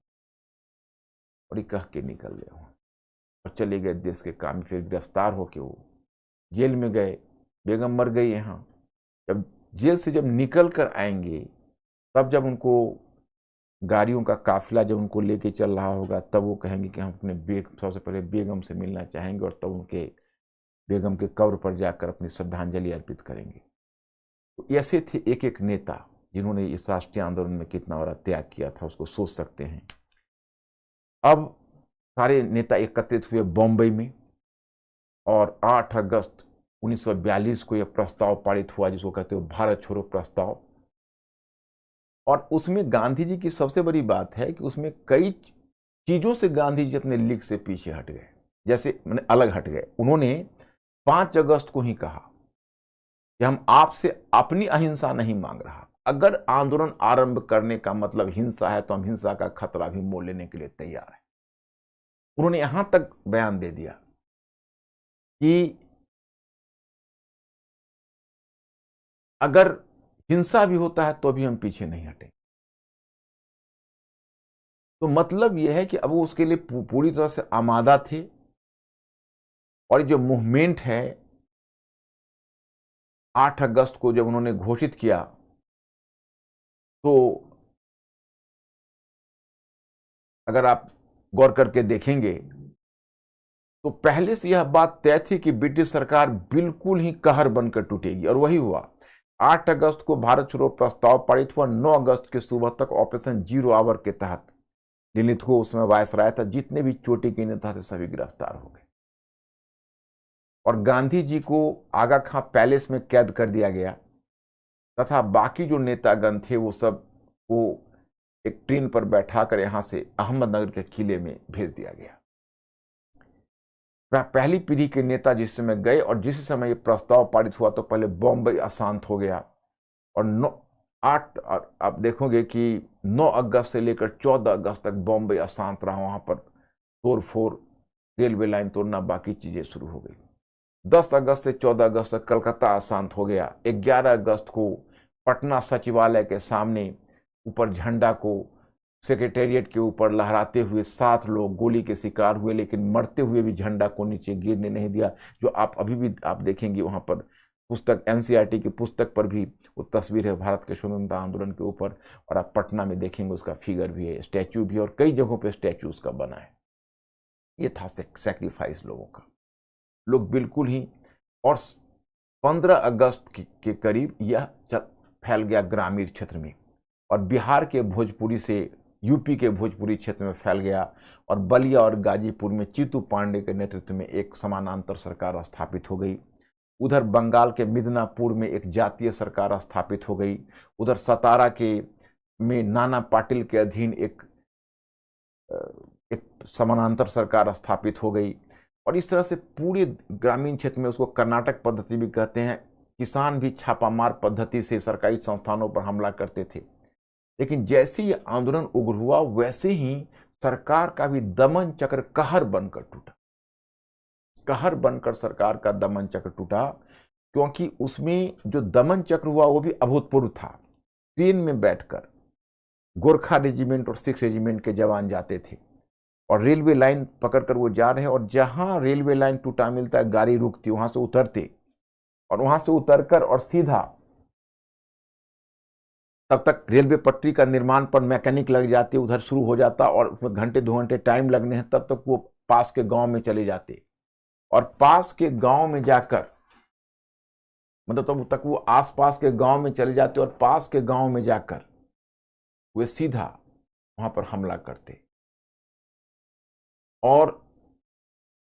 और ये कह के निकल गए वहां और चले गए देश के काम। फिर गिरफ्तार होके वो जेल में गए। बेगम मर गई। यहाँ जब जेल से जब निकल कर आएंगे, तब जब उनको गाड़ियों का काफिला जब उनको लेके चल रहा होगा, तब वो कहेंगे कि हम अपने सबसे पहले बेगम से मिलना चाहेंगे और तब उनके बेगम के कब्र पर जाकर अपनी श्रद्धांजलि अर्पित करेंगे। तो ऐसे थे एक एक नेता जिन्होंने इस राष्ट्रीय आंदोलन में कितना बड़ा त्याग किया था, उसको सोच सकते हैं। अब सारे नेता एकत्रित हुए बॉम्बे में और 8 अगस्त 1942 को यह प्रस्ताव पारित हुआ जिसको कहते हो भारत छोड़ो प्रस्ताव। और उसमें गांधी जी की सबसे बड़ी बात है कि उसमें कई चीजों से गांधी जी अपने लीग से पीछे हट गए, जैसे मैंने अलग हट गए। उन्होंने 5 अगस्त को ही कहा कि हम आपसे अपनी अहिंसा नहीं मांग रहा, अगर आंदोलन आरंभ करने का मतलब हिंसा है तो हम हिंसा का खतरा भी मोल लेने के लिए तैयार हैं। उन्होंने यहां तक बयान दे दिया कि अगर हिंसा भी होता है तो भी हम पीछे नहीं हटें। तो मतलब यह है कि अब वो उसके लिए पूरी तरह से आमादा थे। और जो मूवमेंट है 8 अगस्त को जब उन्होंने घोषित किया, तो अगर आप गौर करके देखेंगे तो पहले से यह बात तय थी कि ब्रिटिश सरकार बिल्कुल ही कहर बनकर टूटेगी, और वही हुआ। 8 अगस्त को भारत छोड़ो प्रस्ताव पारित हुआ। 9 अगस्त की सुबह तक ऑपरेशन जीरो आवर के तहत लिलित को उसमें वायसराय था, जितने भी चोटी के नेता थे सभी गिरफ्तार हो गए और गांधी जी को आगा खां पैलेस में कैद कर दिया गया तथा बाकी जो नेतागण थे वो सब को एक ट्रेन पर बैठाकर यहां से अहमदनगर के किले में भेज दिया गया। वह पहली पीढ़ी के नेता जिस समय गए और जिस समय ये प्रस्ताव पारित हुआ तो पहले बॉम्बे अशांत हो गया। और 8 आप देखोगे कि 9 अगस्त से लेकर 14 अगस्त तक बॉम्बे अशांत रहा। वहां पर तोड़फोड़, रेलवे लाइन तोड़ना, बाकी चीजें शुरू हो गई। 10 अगस्त से 14 अगस्त तक कलकत्ता अशांत हो गया। 11 अगस्त को पटना सचिवालय के सामने ऊपर झंडा को सेक्रेटेरिएट के ऊपर लहराते हुए 7 लोग गोली के शिकार हुए, लेकिन मरते हुए भी झंडा को नीचे गिरने नहीं दिया। जो आप अभी भी आप देखेंगे वहां पर पुस्तक, एनसीईआरटी की पुस्तक पर भी वो तस्वीर है भारत के स्वतंत्रता आंदोलन के ऊपर। और आप पटना में देखेंगे उसका फिगर भी है, स्टैचू भी है, और कई जगहों पर स्टैचू उसका बना है। ये था सेक्रीफाइस लोगों का। लोग बिल्कुल ही। और 15 अगस्त के करीब यह फैल गया ग्रामीण क्षेत्र में, और बिहार के भोजपुरी से यूपी के भोजपुरी क्षेत्र में फैल गया। और बलिया और गाजीपुर में चीतू पांडे के नेतृत्व में एक समानांतर सरकार स्थापित हो गई। उधर बंगाल के मिदनापुर में एक जातीय सरकार स्थापित हो गई। उधर सतारा के में नाना पाटिल के अधीन एक समानांतर सरकार स्थापित हो गई। और इस तरह से पूरे ग्रामीण क्षेत्र में, उसको कर्नाटक पद्धति भी कहते हैं, किसान भी छापामार पद्धति से सरकारी संस्थानों पर हमला करते थे। लेकिन जैसे ही आंदोलन उग्र हुआ वैसे ही सरकार का भी दमन चक्र कहर बनकर टूटा। कहर बनकर सरकार का दमन चक्र टूटा, क्योंकि उसमें जो दमन चक्र हुआ वो भी अभूतपूर्व था। ट्रेन में बैठकर गोरखा रेजिमेंट और सिख रेजिमेंट के जवान जाते थे और रेलवे लाइन पकड़कर वो जा रहे हैं, और जहां रेलवे लाइन टूटा मिलता है गाड़ी रुकती, वहां से उतरते, और वहां से उतरकर और सीधा, तब तक रेलवे पटरी का निर्माण पर मैकेनिक लग जाते, उधर शुरू हो जाता, और उसमें घंटे 2 घंटे टाइम लगने हैं, तब तक वो पास के गांव में चले जाते। और पास के गांव में जाकर, मतलब तब तक वो आसपास के गांव में चले जाते और पास के गांव में जाकर वे सीधा वहां पर हमला करते और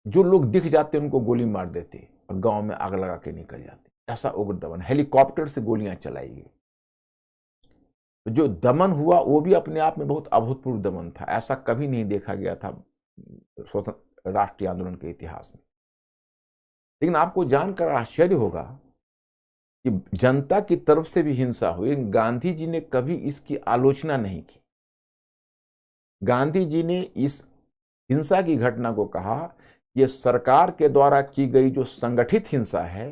जो लोग दिख जाते उनको गोली मार देते और गांव में आग लगा के निकल जाते। ऐसा उग्र दमन, हेलीकॉप्टर से गोलियां चलाई गई। तो जो दमन हुआ वो भी अपने आप में बहुत अभूतपूर्व दमन था। ऐसा कभी नहीं देखा गया था स्वतंत्र राष्ट्रीय आंदोलन के इतिहास में। लेकिन आपको जानकर आश्चर्य होगा कि जनता की तरफ से भी हिंसा हुई, गांधी जी ने कभी इसकी आलोचना नहीं की। गांधी जी ने इस हिंसा की घटना को कहा, यह सरकार के द्वारा की गई जो संगठित हिंसा है,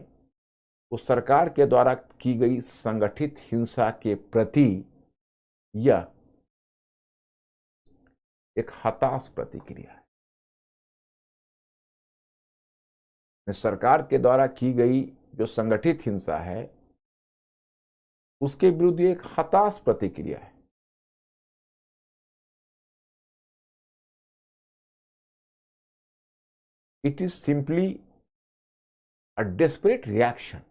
वो सरकार के द्वारा की गई संगठित हिंसा के प्रति यह एक हताश प्रतिक्रिया है। सरकार के द्वारा की गई जो संगठित हिंसा है उसके विरुद्ध एक हताश प्रतिक्रिया है। It is simply a desperate reaction.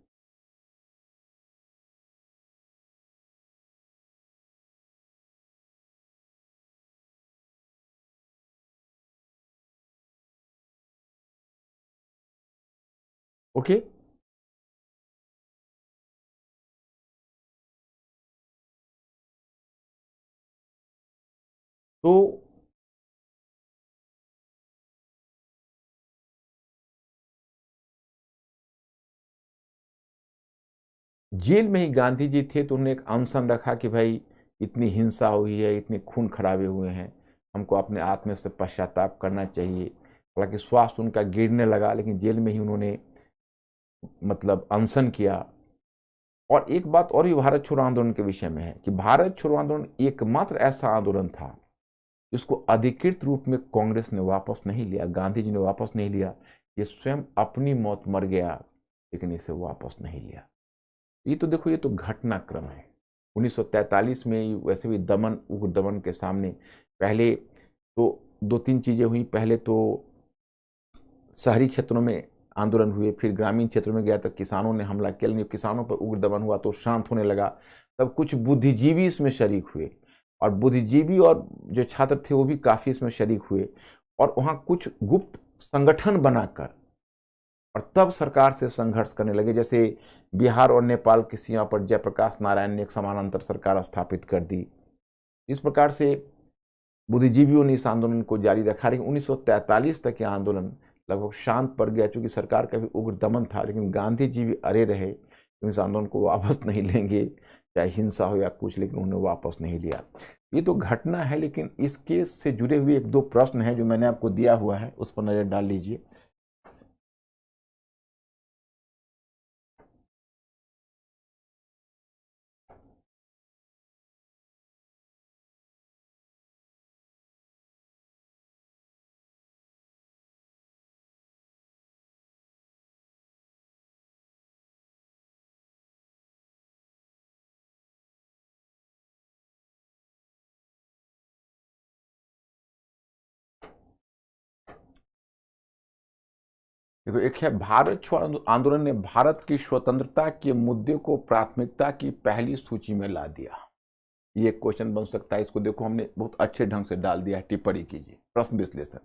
Okay, तो जेल में ही गांधी जी थे तो उन्होंने एक अनशन रखा कि भाई इतनी हिंसा हुई है, इतने खून खराबे हुए हैं, हमको अपने आत्म से पश्चाताप करना चाहिए। हालांकि स्वास्थ्य उनका गिरने लगा, लेकिन जेल में ही उन्होंने मतलब अनशन किया। और एक बात और भी भारत छोड़ो आंदोलन के विषय में है कि भारत छोड़ो आंदोलन एकमात्र ऐसा आंदोलन था जिसको अधिकृत रूप में कांग्रेस ने वापस नहीं लिया, गांधी जी ने वापस नहीं लिया। ये स्वयं अपनी मौत मर गया लेकिन इसे वापस नहीं लिया। ये तो देखो, ये तो घटनाक्रम है। 1943 में वैसे भी दमन, उग्र दमन के सामने पहले तो दो तीन चीजें हुई। पहले तो शहरी क्षेत्रों में आंदोलन हुए, फिर ग्रामीण क्षेत्रों में गया तो किसानों ने हमला किया, लेकिन किसानों पर उग्र दमन हुआ तो शांत होने लगा। तब कुछ बुद्धिजीवी इसमें शरीक हुए और बुद्धिजीवी और जो छात्र थे वो भी काफी इसमें शरीक हुए और वहां कुछ गुप्त संगठन बनाकर और तब सरकार से संघर्ष करने लगे। जैसे बिहार और नेपाल की सीमा पर जयप्रकाश नारायण ने एक समानांतर सरकार स्थापित कर दी। इस प्रकार से बुद्धिजीवियों ने इस आंदोलन को जारी रखा। लेकिन 1943 तक यह आंदोलन लगभग शांत पड़ गया, चूंकि सरकार का भी उग्र दमन था। लेकिन गांधी जी भी अड़े रहे कि इस आंदोलन को वापस नहीं लेंगे, चाहे हिंसा हो या कुछ, लेकिन उन्होंने वापस नहीं लिया। ये तो घटना है, लेकिन इस केस से जुड़े हुए एक दो प्रश्न हैं जो मैंने आपको दिया हुआ है, उस पर नजर डाल लीजिए। देखो, एक है भारत छोड़ो आंदोलन ने भारत की स्वतंत्रता के मुद्दे को प्राथमिकता की पहली सूची में ला दिया। ये क्वेश्चन बन सकता है, इसको देखो हमने बहुत अच्छे ढंग से डाल दिया है। टिप्पणी कीजिए, प्रश्न विश्लेषण।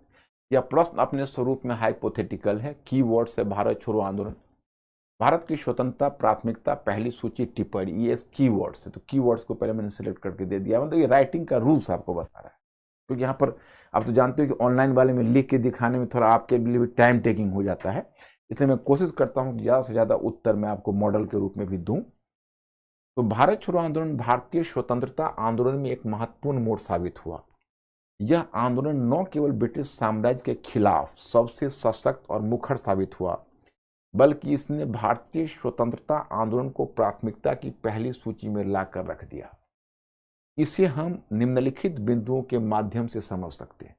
यह प्रश्न अपने स्वरूप में हाइपोथेटिकल है। कीवर्ड से भारत छोड़ो आंदोलन, भारत की स्वतंत्रता प्राथमिकता पहली सूची, टिप्पणी, ये कीवर्ड्स है। तो कीवर्ड्स को पहले मैंने सिलेक्ट करके दे दिया। मतलब ये राइटिंग का रूल्स आपको बता रहा है, क्योंकि यहाँ पर आप तो जानते हो कि ऑनलाइन वाले में लिख के दिखाने में थोड़ा आपके लिए भी टाइम टेकिंग हो जाता है। इसलिए मैं कोशिश करता हूँ कि ज़्यादा से ज़्यादा उत्तर मैं आपको मॉडल के रूप में भी दूँ। तो भारत छोड़ो आंदोलन भारतीय स्वतंत्रता आंदोलन में एक महत्वपूर्ण मोड़ साबित हुआ। यह आंदोलन न केवल ब्रिटिश साम्राज्य के खिलाफ सबसे सशक्त और मुखर साबित हुआ, बल्कि इसने भारतीय स्वतंत्रता आंदोलन को प्राथमिकता की पहली सूची में लाकर रख दिया। इसे हम निम्नलिखित बिंदुओं के माध्यम से समझ सकते हैं।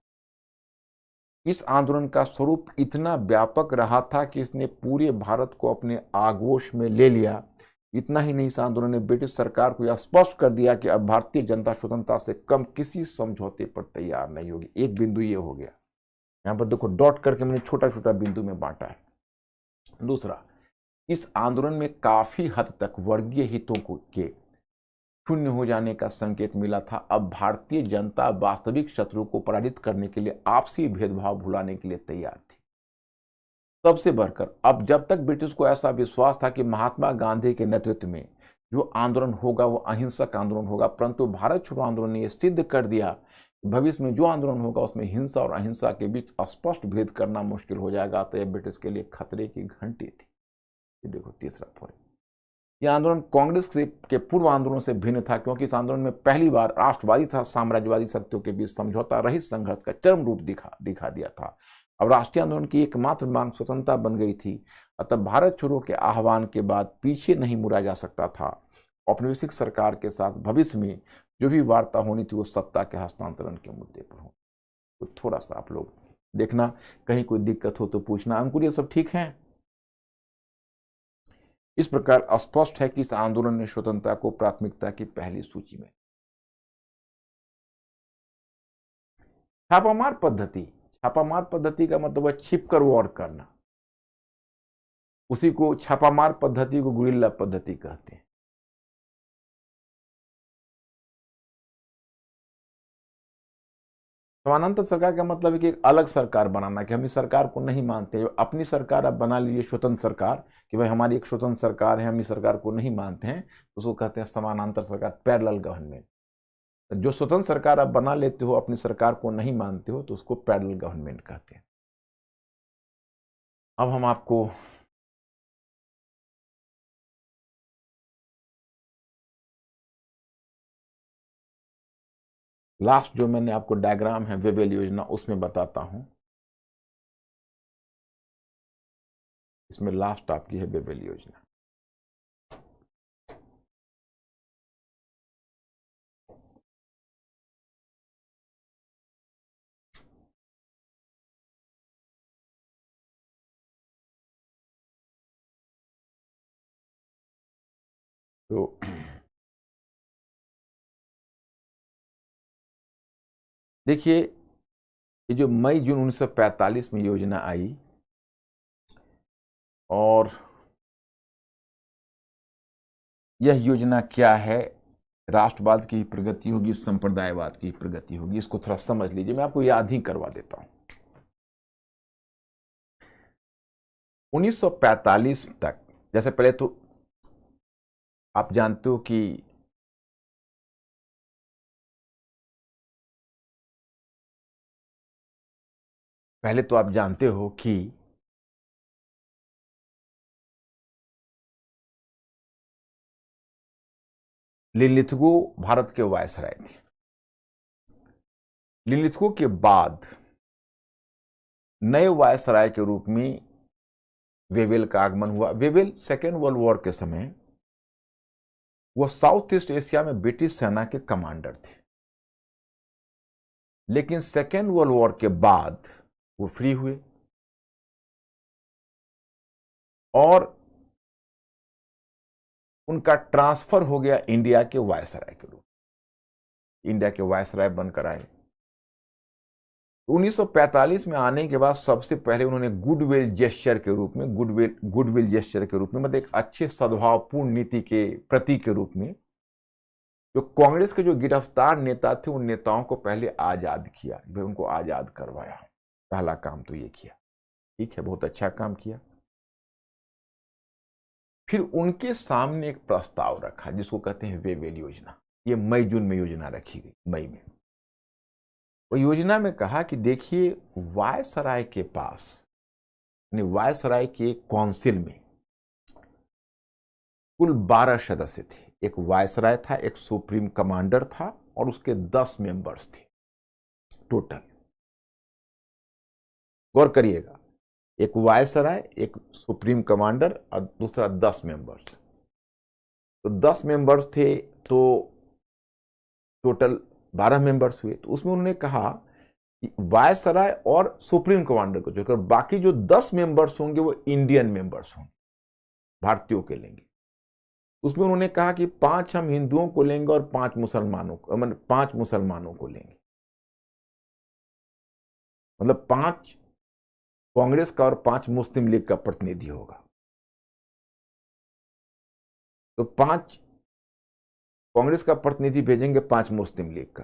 इस आंदोलन का स्वरूप इतना व्यापक रहा था कि इसने पूरे भारत को अपने आगोश में ले लिया। इतना ही नहीं, इस आंदोलन ने ब्रिटिश सरकार को यह स्पष्ट कर दिया कि अब भारतीय जनता स्वतंत्रता से कम किसी समझौते पर तैयार नहीं होगी। एक बिंदु ये हो गया। यहां पर देखो डॉट करके मैंने छोटा छोटा बिंदु में बांटा है। दूसरा, इस आंदोलन में काफी हद तक वर्गीय हितों को के शून्य हो जाने का संकेत मिला था। अब भारतीय जनता वास्तविक शत्रु को पराजित करने के लिए आपसी भेदभाव भुलाने के लिए तैयार थी। सबसे बढ़कर अब जब तक ब्रिटिश को ऐसा विश्वास था कि महात्मा गांधी के नेतृत्व में जो आंदोलन होगा वो अहिंसक आंदोलन होगा, परंतु भारत छोड़ो आंदोलन ने यह सिद्ध कर दिया भविष्य में जो आंदोलन होगा उसमें हिंसा और अहिंसा के बीच स्पष्ट भेद करना मुश्किल हो जाएगा। तो यह ब्रिटिश के लिए खतरे की घंटी थी। ये देखो तीसरा पॉइंट, यह आंदोलन कांग्रेस के पूर्व आंदोलन से भिन्न था, क्योंकि इस आंदोलन में पहली बार राष्ट्रवादी तथा साम्राज्यवादी शक्तियों के बीच समझौता रहित संघर्ष का चरम रूप दिखा दिया था। अब राष्ट्रीय आंदोलन की एकमात्र मांग स्वतंत्रता बन गई थी। अतः भारत छोड़ो के आह्वान के बाद पीछे नहीं मुड़ा जा सकता था। औपनिवेशिक सरकार के साथ भविष्य में जो भी वार्ता होनी थी वो सत्ता के हस्तांतरण के मुद्दे पर हो। तो थोड़ा सा आप लोग देखना, कहीं कोई दिक्कत हो तो पूछना। अंकुर ये सब ठीक है? इस प्रकार स्पष्ट है कि इस आंदोलन ने स्वतंत्रता को प्राथमिकता की पहली सूची में। छापामार पद्धति, छापामार पद्धति का मतलब है छिपकर वॉर करना। उसी को छापामार पद्धति को गुरिल्ला पद्धति कहते हैं। समानांतर सरकार का मतलब है कि एक अलग सरकार बनाना, कि हम इस सरकार को नहीं मानते। अपनी सरकार आप बना लीजिए, स्वतंत्र सरकार, कि भाई हमारी एक स्वतंत्र सरकार है, हम इस सरकार को नहीं मानते हैं, तो उसको कहते हैं समानांतर सरकार, पैरेलल गवर्नमेंट। जो स्वतंत्र सरकार आप बना लेते हो, अपनी सरकार को नहीं मानते हो, तो उसको पैरेलल गवर्नमेंट कहते हैं। अब हम आपको लास्ट जो मैंने आपको डायग्राम है वेबेल योजना उसमें बताता हूं। इसमें लास्ट आपकी है वेबेल योजना। तो देखिए, ये जो मई जून 1945 में योजना आई, और यह योजना क्या है? राष्ट्रवाद की प्रगति होगी, संप्रदायवाद की प्रगति होगी। इसको थोड़ा समझ लीजिए, मैं आपको याद ही करवा देता हूं। 1945 तक, जैसे पहले तो आप जानते हो कि लिलिथगो भारत के वायसराय थे। लिलिथगो के बाद नए वायसराय के रूप में वेवेल का आगमन हुआ। वेवेल सेकेंड वर्ल्ड वॉर के समय वो साउथ ईस्ट एशिया में ब्रिटिश सेना के कमांडर थे, लेकिन सेकेंड वर्ल्ड वॉर के बाद वो फ्री हुए और उनका ट्रांसफर हो गया इंडिया के वायसराय के रूप, इंडिया के वायसराय बनकर आए। 1945 में आने के बाद सबसे पहले उन्होंने गुडविल जेस्चर के रूप में, गुडविल जेस्चर के रूप में, मतलब एक अच्छे सद्भावपूर्ण नीति के प्रतीक के रूप में, जो कांग्रेस के जो गिरफ्तार नेता थे उन नेताओं को पहले आजाद किया, उनको आजाद करवाया। पहला काम तो ये किया, ठीक है, बहुत अच्छा काम किया। फिर उनके सामने एक प्रस्ताव रखा जिसको कहते हैं वेवेल योजना। ये मई जून में योजना रखी गई, मई में। वो योजना में कहा कि देखिए, वायसराय के पास, यानी वायसराय के काउंसिल में कुल 12 सदस्य थे। एक वायसराय था, एक सुप्रीम कमांडर था और उसके 10 मेंबर्स थे टोटल। गौर करिएगा, एक वायसराय, एक सुप्रीम कमांडर और दूसरा 10 मेंबर्स। तो 10 मेंबर्स थे तो टोटल 12 मेंबर्स हुए। तो उसमें उन्होंने कहा कि वायसराय और सुप्रीम कमांडर को जोड़कर बाकी जो 10 मेंबर्स होंगे वो इंडियन मेंबर्स होंगे, भारतीयों के लेंगे। उसमें उन्होंने कहा कि 5 हम हिंदुओं को लेंगे और 5 मुसलमानों को, मतलब 5 मुसलमानों को लेंगे। मतलब 5 कांग्रेस का और 5 मुस्लिम लीग का प्रतिनिधि होगा। तो 5 कांग्रेस का प्रतिनिधि भेजेंगे, 5 मुस्लिम लीग का।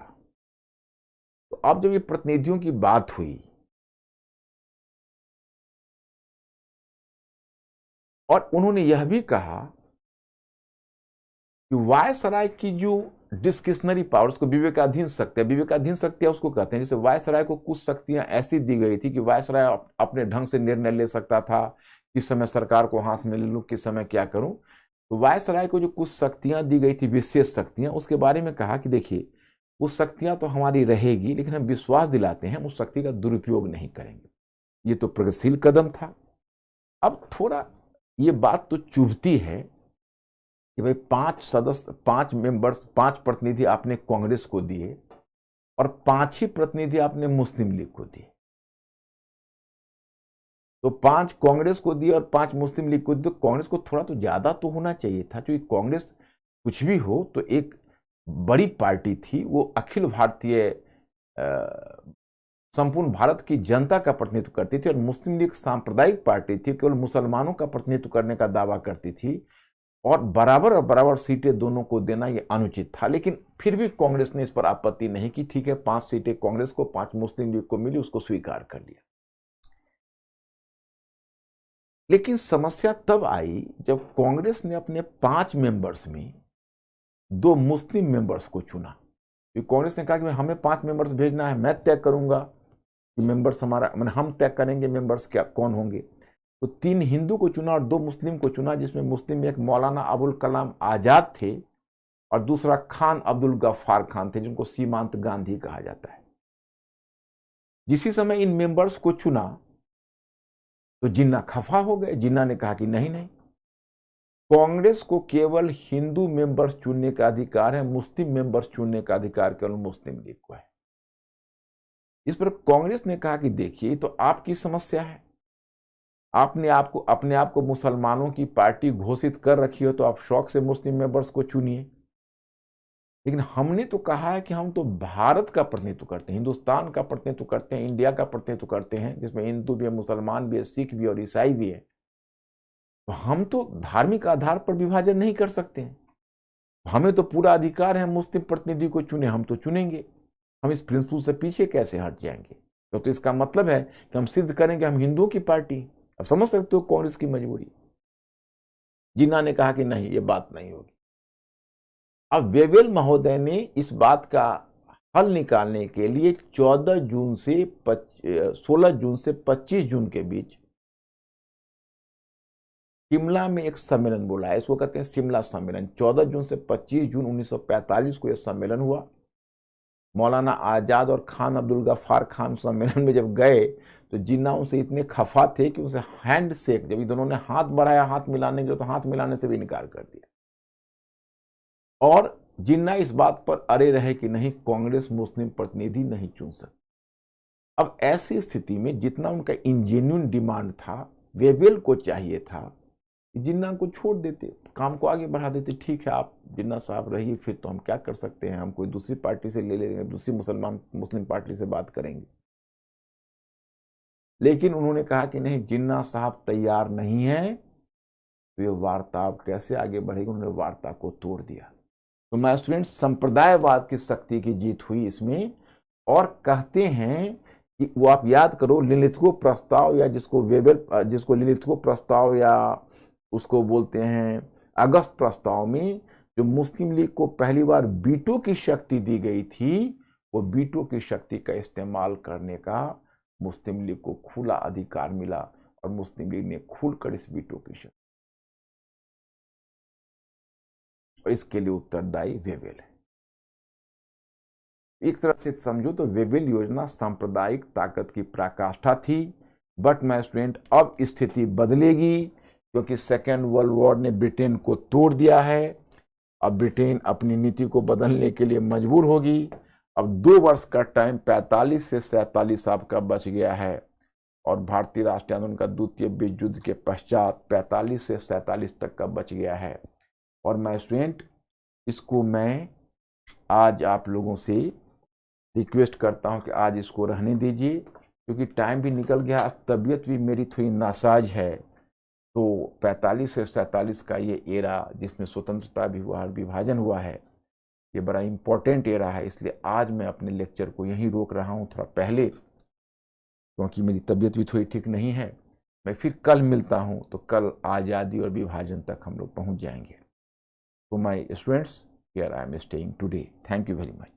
तो अब जब ये प्रतिनिधियों की बात हुई और उन्होंने यह भी कहा कि वायसराय की जो डिस्क्रिशनरी पावर, उसको विवेकाधीन शक्तियां, विवेकाधीन शक्तियां उसको कहते हैं, जैसे वायसराय को कुछ शक्तियां ऐसी दी गई थी कि वायसराय अपने ढंग से निर्णय ले सकता था, किस समय सरकार को हाथ में ले लूं, किस समय क्या करूं। तो वायसराय को जो कुछ शक्तियां दी गई थी, विशेष शक्तियां, उसके बारे में कहा कि देखिए वो शक्तियां तो हमारी रहेगी, लेकिन हम विश्वास दिलाते हैं हम उस शक्ति का दुरुपयोग नहीं करेंगे। ये तो प्रगतिशील कदम था। अब थोड़ा ये बात तो चुभती है कि भाई 5 सदस्य, 5 मेंबर्स, 5 प्रतिनिधि आपने कांग्रेस को दिए और 5 ही प्रतिनिधि आपने मुस्लिम लीग को दिए। तो 5 कांग्रेस को दिए और 5 मुस्लिम लीग को दिए, तो कांग्रेस को थोड़ा तो ज्यादा तो होना चाहिए था, क्योंकि कांग्रेस कुछ भी हो तो एक बड़ी पार्टी थी, वो अखिल भारतीय संपूर्ण भारत की जनता का प्रतिनिधित्व करती थी, और मुस्लिम लीग सांप्रदायिक पार्टी थी, केवल मुसलमानों का प्रतिनिधित्व करने का दावा करती थी, और बराबर सीटें दोनों को देना यह अनुचित था। लेकिन फिर भी कांग्रेस ने इस पर आपत्ति नहीं की, ठीक है 5 सीटें कांग्रेस को, 5 मुस्लिम लीग को मिली, उसको स्वीकार कर लिया। लेकिन समस्या तब आई जब कांग्रेस ने अपने 5 मेंबर्स में 2 मुस्लिम मेंबर्स को चुना। कांग्रेस ने कहा कि हमें 5 मेंबर्स भेजना है, मैं तय करूंगा कि मेंबर्स हमारा, मैंने हम तय करेंगे मेंबर्स क्या कौन होंगे। तो 3 हिंदू को चुना और 2 मुस्लिम को चुना, जिसमें मुस्लिम में एक मौलाना अबुल कलाम आजाद थे और दूसरा खान अब्दुल गफ्फार खान थे, जिनको सीमांत गांधी कहा जाता है। जिसी समय इन मेंबर्स को चुना तो जिन्ना खफा हो गए। जिन्ना ने कहा कि नहीं नहीं, कांग्रेस को केवल हिंदू मेंबर्स चुनने का अधिकार है, मुस्लिम मेंबर्स चुनने का अधिकार केवल मुस्लिम लीग को है। इस पर कांग्रेस ने कहा कि देखिए तो आपकी समस्या है, आपने आपको अपने आप को मुसलमानों की पार्टी घोषित कर रखी हो, तो आप शौक से मुस्लिम मेंबर्स को चुनिए। लेकिन हमने तो कहा है कि हम तो भारत का प्रतिनिधित्व करते हैं, हिंदुस्तान का प्रतिनिधित्व करते हैं, इंडिया का प्रतिनिधित्व करते हैं, जिसमें हिंदू भी है, मुसलमान भी है, सिख भी और ईसाई भी है। तो हम तो धार्मिक आधार पर विभाजन नहीं कर सकते हैं, हमें तो पूरा अधिकार है मुस्लिम प्रतिनिधि को चुने, हम तो चुनेंगे। हम इस प्रिंसिपल से पीछे कैसे हट जाएंगे? तो इसका मतलब है कि हम सिद्ध करेंगे हम हिंदुओं की पार्टी। अब समझ सकते हो कांग्रेस की मजबूरी। जिन्ना ने कहा कि नहीं, ये बात नहीं होगी। अब वेवेल महोदय ने इस बात का हल निकालने के लिए 16 जून से 25 जून के बीच शिमला में एक सम्मेलन बुलाया। इसको कहते हैं शिमला सम्मेलन। 14 जून से 25 जून 1945 को यह सम्मेलन हुआ। मौलाना आजाद और खान अब्दुल गफ्फार खान सम्मेलन में जब गए तो जिन्ना उनसे इतने खफा थे कि उनसे हैंड शेक, जब दोनों ने हाथ बढ़ाया हाथ मिलाने के लिए, तो हाथ मिलाने से भी इनकार कर दिया। और जिन्ना इस बात पर अड़े रहे कि नहीं, कांग्रेस मुस्लिम प्रतिनिधि नहीं चुन सकती। अब ऐसी स्थिति में जितना उनका इंजेन्युइन डिमांड था, वेवेल को चाहिए था जिन्ना को छोड़ देते, काम को आगे बढ़ा देते। ठीक है आप जिन्ना साहब रहिए, फिर तो हम क्या कर सकते हैं, हम कोई दूसरी पार्टी से ले लेंगे, दूसरी मुस्लिम पार्टी से बात करेंगे। लेकिन उन्होंने कहा कि नहीं, जिन्ना साहब तैयार नहीं है, तो ये वार्ता कैसे आगे बढ़ेगी। उन्होंने वार्ता को तोड़ दिया। तो मैं स्टूडेंट, संप्रदायवाद की शक्ति की जीत हुई इसमें। और कहते हैं कि वो आप याद करो, लिलिथगो प्रस्ताव, या जिसको लिलिथगो प्रस्ताव या उसको बोलते हैं अगस्त प्रस्ताव में, जो मुस्लिम लीग को पहली बार वीटो की शक्ति दी गई थी, वो वीटो की शक्ति का इस्तेमाल करने का मुस्लिम लीग को खुला अधिकार मिला, और मुस्लिम लीग ने खुलकर इस वीटो की शक्ति, और इसके लिए उत्तरदायी वेवेल है। एक तरह से समझो तो वेवेल योजना सांप्रदायिक ताकत की पराकाष्ठा थी। बट माय स्टूडेंट, अब स्थिति बदलेगी, क्योंकि सेकेंड वर्ल्ड वॉर ने ब्रिटेन को तोड़ दिया है। अब ब्रिटेन अपनी नीति को बदलने के लिए मजबूर होगी। अब 2 वर्ष का टाइम 45 से 47 आपका बच गया है, और भारतीय राष्ट्रीय आंदोलन का द्वितीय विश्व युद्ध के पश्चात 45 से 47 तक का बच गया है। और माय स्टूडेंट, इसको मैं आज आप लोगों से रिक्वेस्ट करता हूं कि आज इसको रहने दीजिए, क्योंकि टाइम भी निकल गया, तबीयत भी मेरी थोड़ी नासाज है। तो 45 से 47 का ये एरा जिसमें स्वतंत्रता भी हुआ, विभाजन हुआ है, ये बड़ा इम्पोर्टेंट एरा है। इसलिए आज मैं अपने लेक्चर को यहीं रोक रहा हूँ थोड़ा पहले, क्योंकि मेरी तबीयत भी थोड़ी ठीक नहीं है। मैं फिर कल मिलता हूँ, तो कल आज़ादी और विभाजन तक हम लोग पहुँच जाएंगे। तो my students, here I am staying today. Thank you very much.